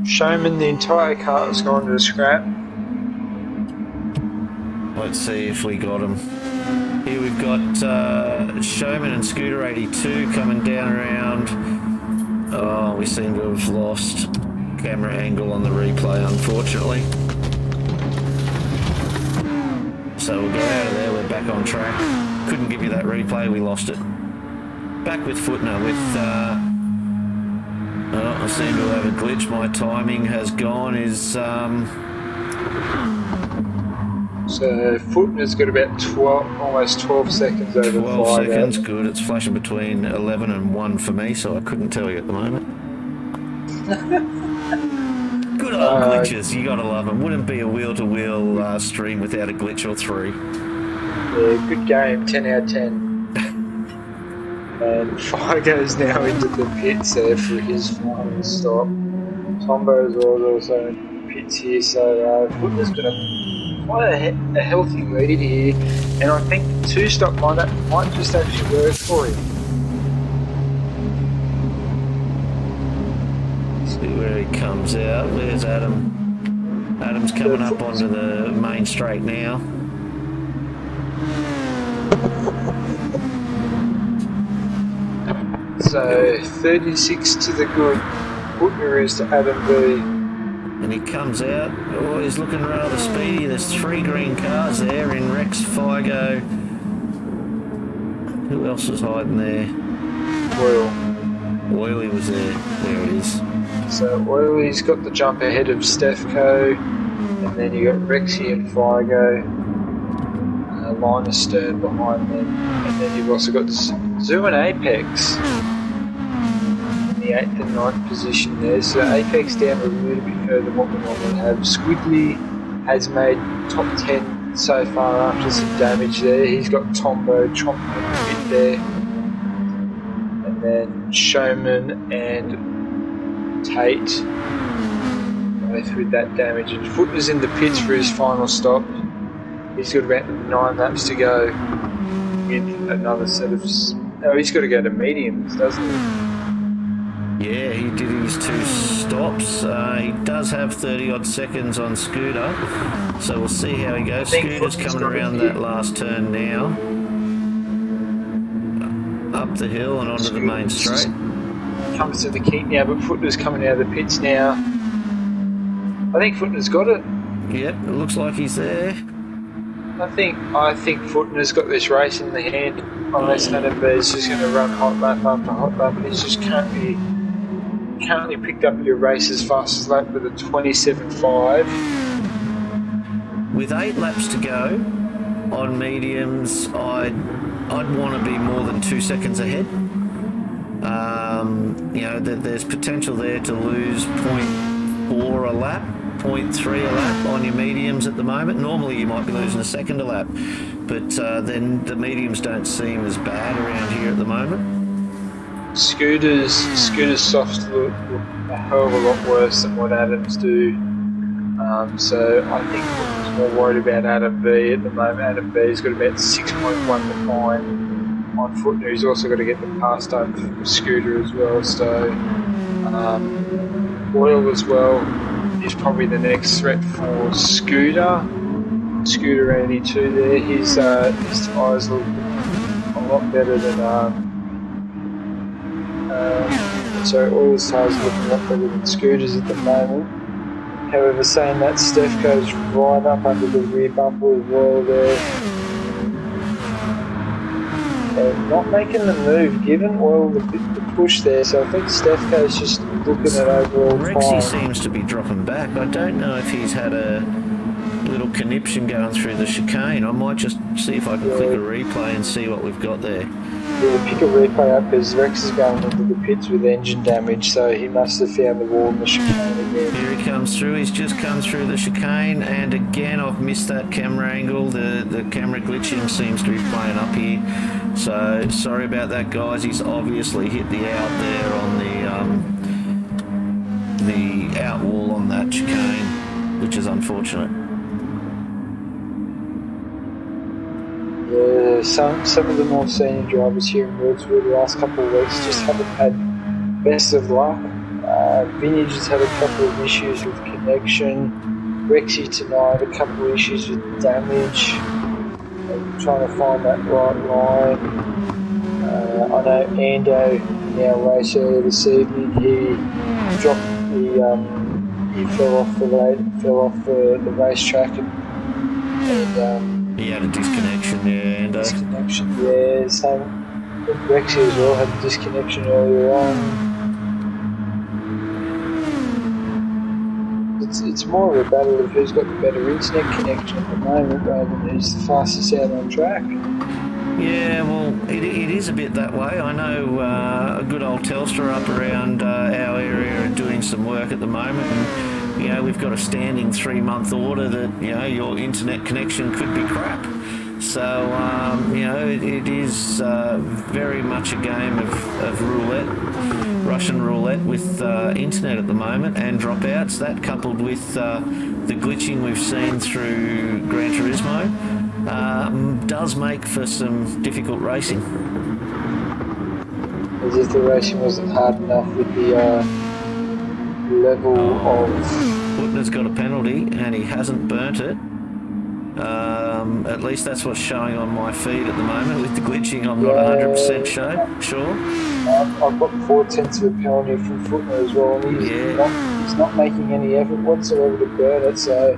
Showman, the entire car has gone to the scrap. Let's see if we got him. Here we've got Showman and Scooter 82 coming down around. Oh, we seem to have lost camera angle on the replay, unfortunately. So we'll go out of there, we're back on track. Couldn't give you that replay, we lost it. Back with Footner with... I seem to have a glitch, my timing has gone, So Footner's got about almost 12 seconds over 12 5 seconds, out. good. It's flashing between 11 and 1 for me, so I couldn't tell you at the moment. Good old glitches, you gotta love them. Wouldn't be a wheel-to-wheel stream without a glitch or 3. Yeah, good game, 10 out of 10. And Figo's now into the pits there for his final stop. Tombo's also in the pits here, so Footner's got quite a healthy lead here, and I think 2-stop lineup might just actually work for him. See where he comes out. There's Adam. Adam's coming up onto the main straight now. So 36 to the good. Footner is to Adam V. And he comes out. Oh, he's looking rather speedy. There's 3 green cars there in Rex, Figo. Who else was hiding there? Oil. Oily was there. There it is. So Oily's got the jump ahead of Stefko, and then you got Rexy and Figo. Line of Stern behind them, and then you've also got Zoo and Apex in the 8th and 9th position there. So Apex down a little bit further than what we normally have. Squiggly has made top 10 so far after some damage there. He's got Tombo chomping a bit there. then Showman and Tate with that damage. And Footner's in the pits for his final stop. He's got about 9 laps to go with another set of... Oh, he's got to go to mediums, doesn't he? Yeah, he did his 2 stops. He does have 30-odd seconds on Scooter, so we'll see how he goes. Scooter's coming around that last turn now. Up the hill and onto the main straight. Comes to the keep now, but Footner's coming out of the pits now. I think Footner's got it. Yep, it looks like he's there. I think Footner's got this race in the hand. Unless Adam B is just going to run hot lap after hot lap. He's just currently picked up your race as fast as lap with a 27.5. With 8 laps to go on mediums, I'd want to be more than 2 seconds ahead. There's potential there to lose 0.4 a lap, 0.3 a lap on your mediums at the moment. Normally you might be losing a second a lap, but then the mediums don't seem as bad around here at the moment. Scooter's softs look a hell of a lot worse than what Adams do. So I think Footner's more worried about Adam B at the moment. Adam B's got about 6.1 behind on Footner. He's also got to get the pass done for Scooter as well. So Oil as well is probably the next threat for Scooter. Scooter Andy too there. His tyres look a lot better than Oil's tyres look a lot better than Scooter's at the moment. However, saying that, Steph goes right up under the rear bumper as well there. And not making the move, giving Oil the push there, so I think Steph goes just looking at overall time. Rexy seems to be dropping back. I don't know if he's had a little conniption going through the chicane. I might just see if I can click a replay and see what we've got there. Yeah, pick a replay up because Rex is going into the pits with engine damage, so he must have found the wall in the chicane again. Here he comes through. He's just come through the chicane, and again I've missed that camera angle. The camera glitching seems to be playing up here. So sorry about that, guys. He's obviously hit the out there on the out wall on that chicane, which is unfortunate. Yeah, some of the more senior drivers here in Woodswood the last couple of weeks just haven't had best of luck. Vintage has had a couple of issues with connection. Rexy tonight, a couple of issues with damage. Trying to find that right line. I know Ando in our race earlier this evening, he fell off the racetrack and he had a disconnection, yeah, Ando. Disconnection, yeah. Same. Rexy as well had a disconnection earlier on. It's more of a battle of who's got the better internet connection at the moment rather than who's the fastest out on track. Yeah, well, it is a bit that way. I know a good old Telstra up around our area are doing some work at the moment, and we've got a standing 3-month order that your internet connection could be crap. So it is very much a game of roulette, Russian roulette with internet at the moment and dropouts. That coupled with the glitching we've seen through Gran Turismo does make for some difficult racing. As if the racing wasn't hard enough with the level of... Whitner's got a penalty and he hasn't burnt it. At least that's what's showing on my feed at the moment. With the glitching, I'm not 100% sure. I've got 4/10 of a penalty from Footner as well, and he's not making any effort whatsoever to burn it, so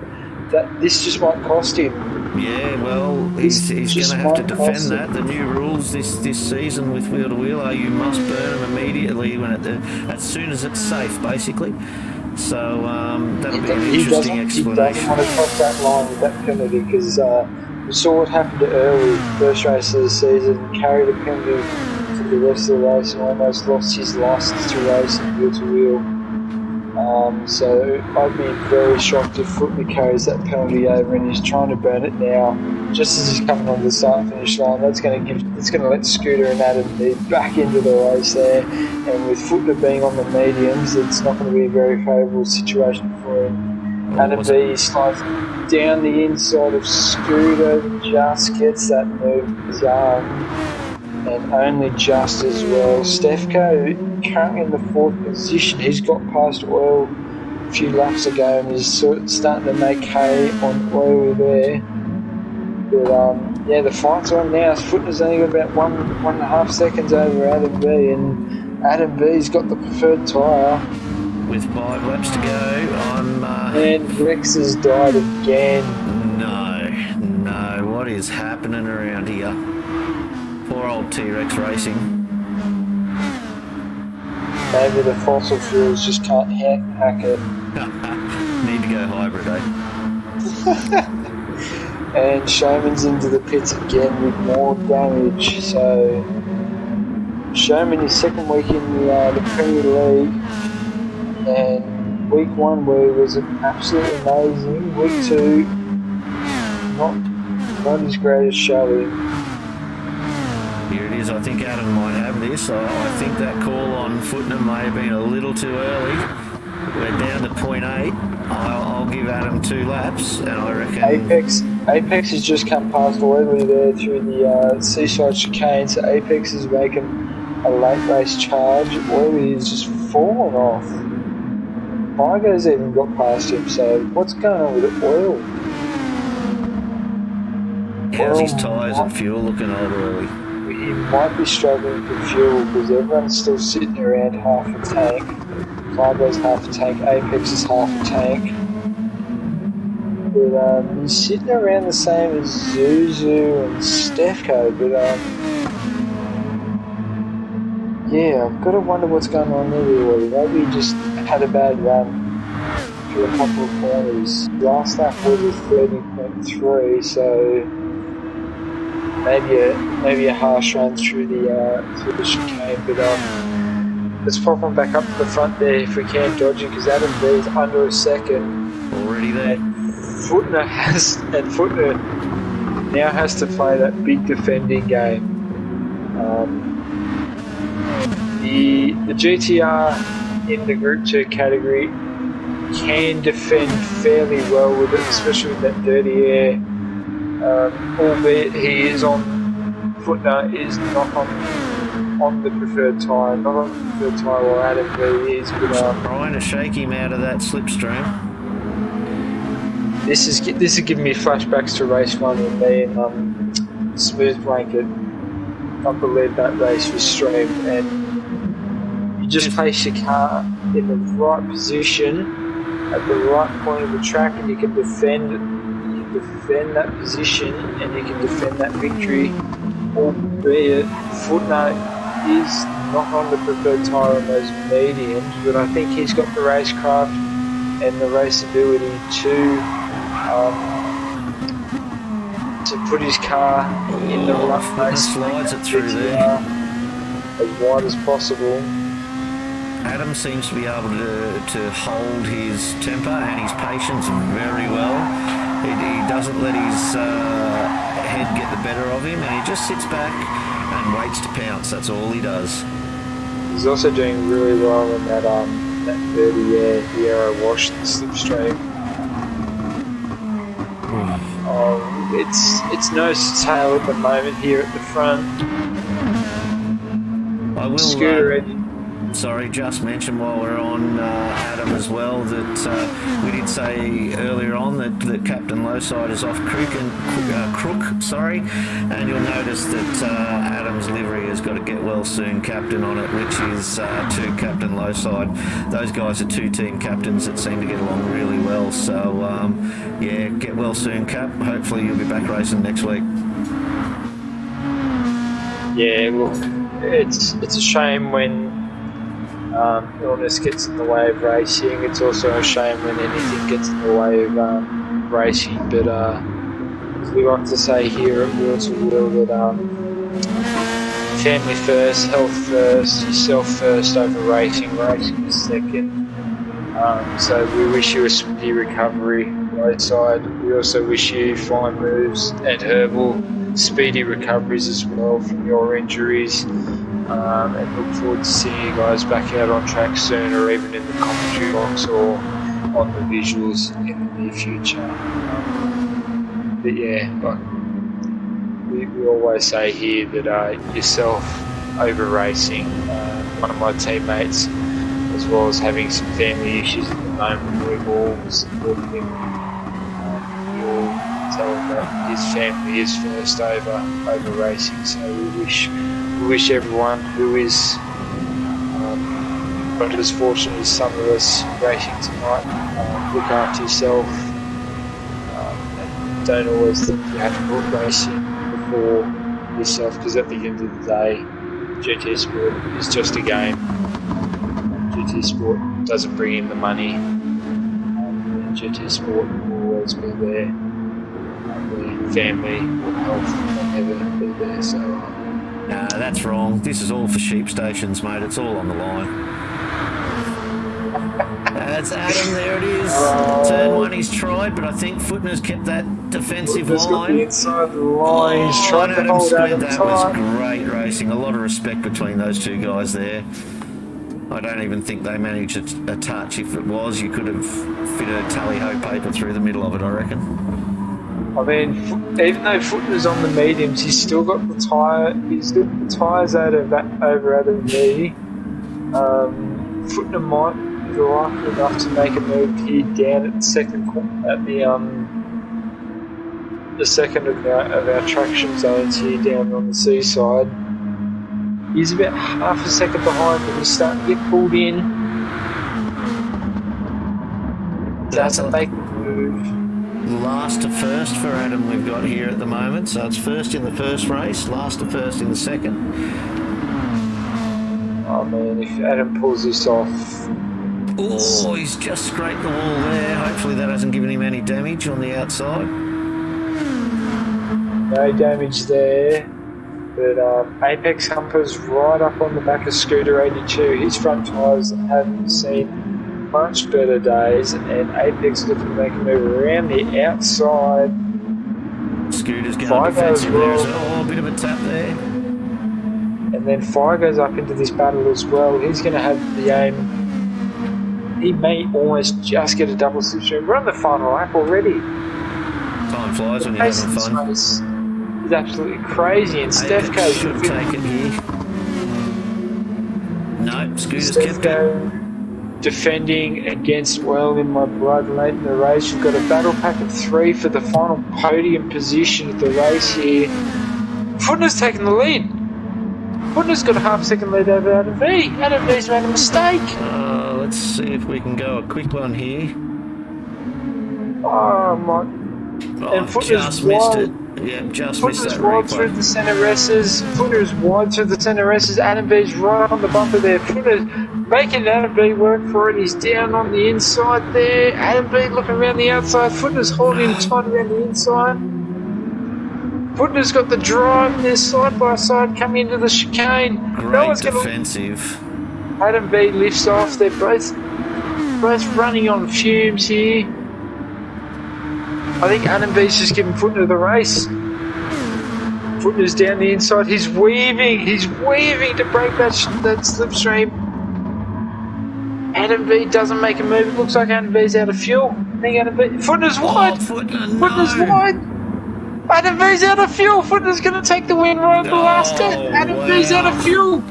this just might cost him. Yeah, well, he's going to have to defend that. The new rules this season with wheel to wheel are you must burn them immediately as soon as it's safe, basically. So that'll be an interesting explanation. He doesn't want to cross that line with that penalty because we saw what happened to Early, first race of the season, carried a penalty for the rest of the race and almost lost his license to race in wheel to wheel. So I'd be very shocked if Footner carries that penalty over, and he's trying to burn it now. Just as he's coming on the start finish line, it's going to let Scooter and Adam be back into the race there. And with Footner being on the mediums, it's not going to be a very favourable situation for him. Adam B slides down the inside of Scooter, just gets that move with his arm, and only just as well. Stefko currently in the 4th position. He's got past Oil a few laps ago and is sort of starting to make hay on Oil there. But the fight's on now. Footner's only got about 1.5 seconds over Adam B, and Adam B's got the preferred tyre. With 5 laps to go, And Rex has died again. No, what is happening around here? Poor old T-Rex Racing. Maybe the fossil fuels just can't hack it. Need to go hybrid, eh? And Showman's into the pits again with more damage. So Showman is 2nd week in the Premier League, and week 1 where he was absolutely amazing. Week 2, not his greatest showing. Here it is. I think Adam might have this. I think that call on Footner may have been a little too early. We're down to 0.8. I'll give Adam 2 laps, and I reckon... Apex has just come past Oily there through the Seaside chicane, so Apex is making a late race charge. Oily is just fallen off. Vigo's even got past him, so what's going on with Oil? How's his tyres and fuel looking old early? He might be struggling for fuel because everyone's still sitting around half a tank. Vigo's half a tank, Apex is half a tank. But he's sitting around the same as Zuzu and Stefko, but I've got to wonder what's going on there with Oily. Maybe he just had a bad run through a couple of corners. Last lap was 30.3, so maybe a harsh run through the chicane. But let's pop on back up to the front there if we can, dodging, because Adam B is under a second. Already there. Footner now has to play that big defending game. The GTR in the Group 2 category can defend fairly well with it, especially with that dirty air. Albeit he is Footner is not on the preferred tyre, not on the preferred tyre while Adam B is. But trying to shake him out of that slipstream. This is giving me flashbacks to race 1 with me and Smooth Blanket. I believe that race was streamed, and you just place your car in the right position at the right point of the track, and you can defend that position and you can defend that victory. Albeit Footner is not on the preferred tyre on those mediums, but I think he's got the racecraft and the race ability to put his car in the right place, slides it through there as wide as possible. Adam seems to be able to hold his temper and his patience very well. He doesn't let his head get the better of him, and he just sits back and waits to pounce. That's all he does. He's also doing really well in that 30 air, the aero wash, the slipstream. It's nose to tail at the moment here at the front. I will. Scooter Sorry, just mention while we're on Adam as well that we did say earlier on that Captain Lowside is off Crook, and you'll notice that Adam's livery has got a Get Well Soon captain on it, which is to Captain Lowside. Those guys are 2 team captains that seem to get along really well. So Get Well Soon, Cap. Hopefully you'll be back racing next week. Yeah, look, it's a shame when illness gets in the way of racing. It's also a shame when anything gets in the way of racing. But as we like to say here at Wheel-to-Wheel, that family first, health first, yourself first over racing. Racing is second. So we wish you a speedy recovery, Roadside. We also wish you fine moves and Herbal speedy recoveries as well from your injuries. And look forward to seeing you guys back out on track soon, or even in the commentary box or on the visuals in the near future. But yeah, like we always say here that yourself over racing, one of my teammates, as well as having some family issues at the moment, we've all supported him. We all tell him that his family is first over racing. So we wish everyone who is not as fortunate as some of us racing tonight, look after yourself. And don't always think you have to put racing before yourself, because at the end of the day, GT Sport is just a game. GT Sport doesn't bring in the money. GT Sport will always be there. Their family or health will never be there. So, nah, that's wrong. This is all for sheep stations, mate. It's all on the line. That's Adam. There it is. Turn one, he's tried, but I think Footner's kept that defensive line. Got the inside the line. He's trying to hold Adam that tight. was great racing. A lot of respect between those two guys there. I don't even think they managed a touch. If it was, you could have fit a tally-ho paper through the middle of it, I reckon. I mean, even though Footner's on the mediums, he's still got the tyre. He's got the tyres over Adam V. Footner might be likely enough to make a move here down at the second of our traction zones here down on the seaside. He's about half a second behind, but he's starting to get pulled in. Doesn't make the move. Last to first for Adam we've got here at the moment. So it's first in the first race, last to first in the second. Oh man, if Adam pulls this off... Oh, he's just scraped the wall there. Hopefully that hasn't given him any damage on the outside. No damage there. But Apex Humper's right up on the back of Scooter 82. His front tyres haven't seen much better days, and Apex looking to make a move around the outside. Scooter's going defensive there as well. Oh, a bit of a tap there. And then Fire goes up into this battle as well. He's going to have the aim. He may almost just get a double slipstream. We're on the final lap already. Time flies when you're having fun. Is absolutely crazy, and Steph should take it here. No, Scooter's kept it. Defending against Well in My Blood late in the race. We've got a battle pack of 3 for the final podium position of the race here. Footner's taking the lead. Footner's got a half-second lead over Adam V. Adam V's made a mistake. Let's see if we can go a quick one here. Oh my! And just missed it. Yeah, just missed that replay. Wide through the centre S's. Footner's wide through the centre S's. Adam V's right on the bumper there. Footner's making Adam V work for it. He's down on the inside there. Adam V looking around the outside. Footner's holding him tight around the inside. Footner's got the drive there side by side coming into the chicane. Great defensive. Adam V lifts off. They're both running on fumes here. I think Adam V's just giving Footner the race. Footner's down the inside. He's weaving to break that slipstream. Adam V doesn't make a move. It looks like Adam V's out of fuel. I think Adam V... Footner's wide. Footner's wide. Adam V's out of fuel. Footner's going to take the win right at the last step. Adam V's out of fuel.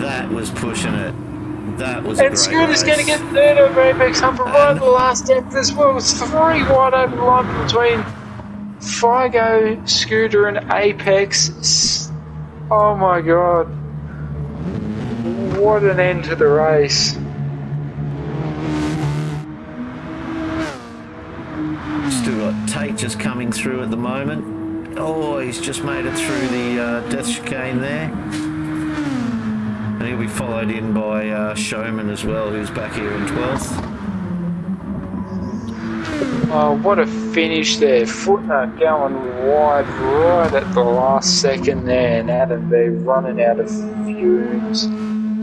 That was pushing it. That was and Scooter's going to get third over Apex Humper right at the last step as well. It's 3 wide open line between Figo, Scooter and Apex. Oh my god. What an end to the race. Still got Tate just coming through at the moment. Oh, he's just made it through the death chicane there. And he'll be followed in by Showman as well, who's back here in 12th. Oh, what a finish there. Footner going wide right at the last second there, and Adam V running out of fumes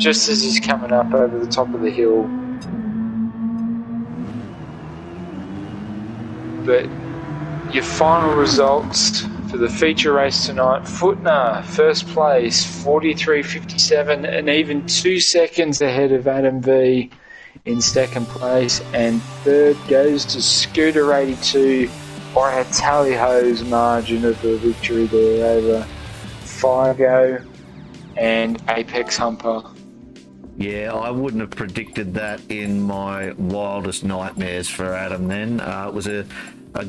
just as he's coming up over the top of the hill. But your final results for the feature race tonight: Footner, first place, 43.57, and even 2 seconds ahead of Adam V in second place. And third goes to Scooter 82 by a tally-hose margin of the victory there over Figo and Apex Humper. Yeah, I wouldn't have predicted that in my wildest nightmares for Adam then. It was a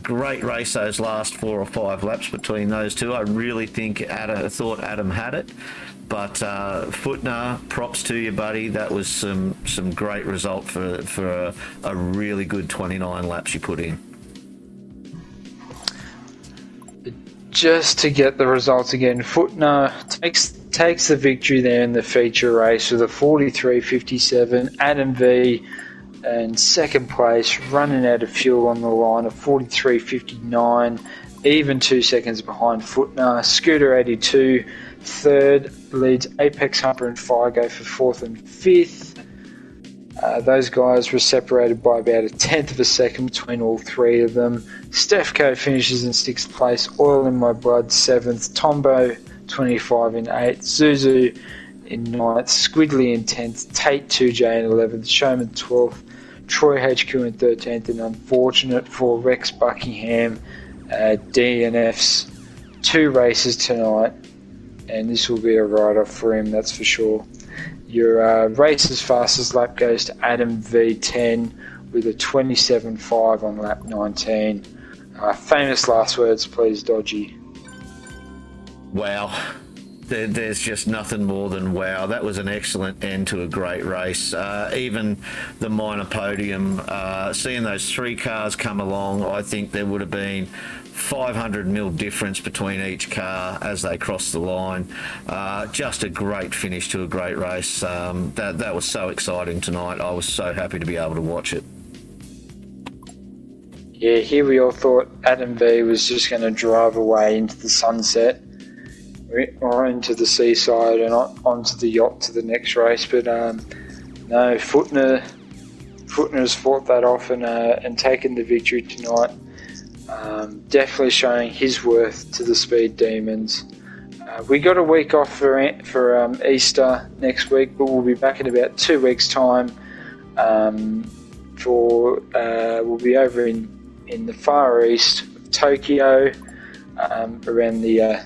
great race those last 4 or 5 laps between those two. I really thought Adam had it. But Footner, props to you, buddy. That was some great result for a really good 29 laps you put in. Just to get the results again, Footner takes the victory there in the feature race with a 43.57. Adam V in second place, running out of fuel on the line, a 43.59, even 2 seconds behind Footner. Scooter 82 third, leads Apex Humper and Figo for fourth and fifth. Those guys were separated by about a tenth of a second between all three of them. Stefco finishes in sixth place, Oil in My Blood seventh, Tombo 25 in eighth, Zuzu in ninth, Squiggly in 10th, Tate 2J in 11th, Showman 12th, Troy HQ in 13th, and unfortunate for Rex Buckingham, DNF's 2 races tonight, and this will be a write-off for him, that's for sure. Your race's fastest lap goes to Adam V10 with a 27.5 on lap 19. Famous last words, please, Dodgy. Wow. There's just nothing more than wow. That was an excellent end to a great race. Even the minor podium, seeing those 3 cars come along, I think there would have been 500 mil difference between each car as they crossed the line. Just a great finish to a great race. That was so exciting tonight. I was so happy to be able to watch it. Yeah, here we all thought Adam V was just going to drive away into the sunset or into the seaside and onto the yacht to the next race, but no, Footner's fought that off and taken the victory tonight. Definitely showing his worth to the Speed Demons. We got a week off for Easter next week, but we'll be back in about 2 weeks' time. We'll be over in the far east of Tokyo, around the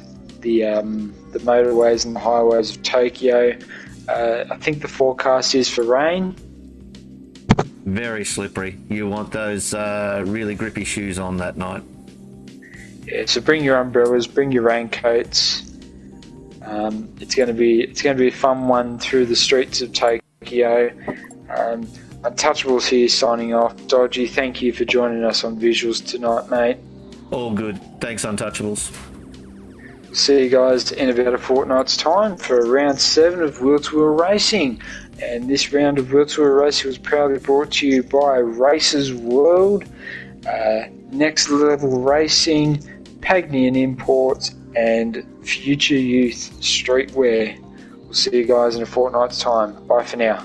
motorways and the highways of Tokyo. I think the forecast is for rain. Very slippery. You want those really grippy shoes on that night. Yeah, so bring your umbrellas, bring your raincoats. It's going to be a fun one through the streets of Tokyo. Untouchables here signing off. Dodgy, thank you for joining us on Visuals tonight, mate. All good. Thanks, Untouchables. See you guys in about a fortnight's time for round 7 of W2W Racing. And this round of W2W Racing was proudly brought to you by Racers World, Next Level Racing, Pagnian Imports, and Future Youth Streetwear. We'll see you guys in a fortnight's time. Bye for now.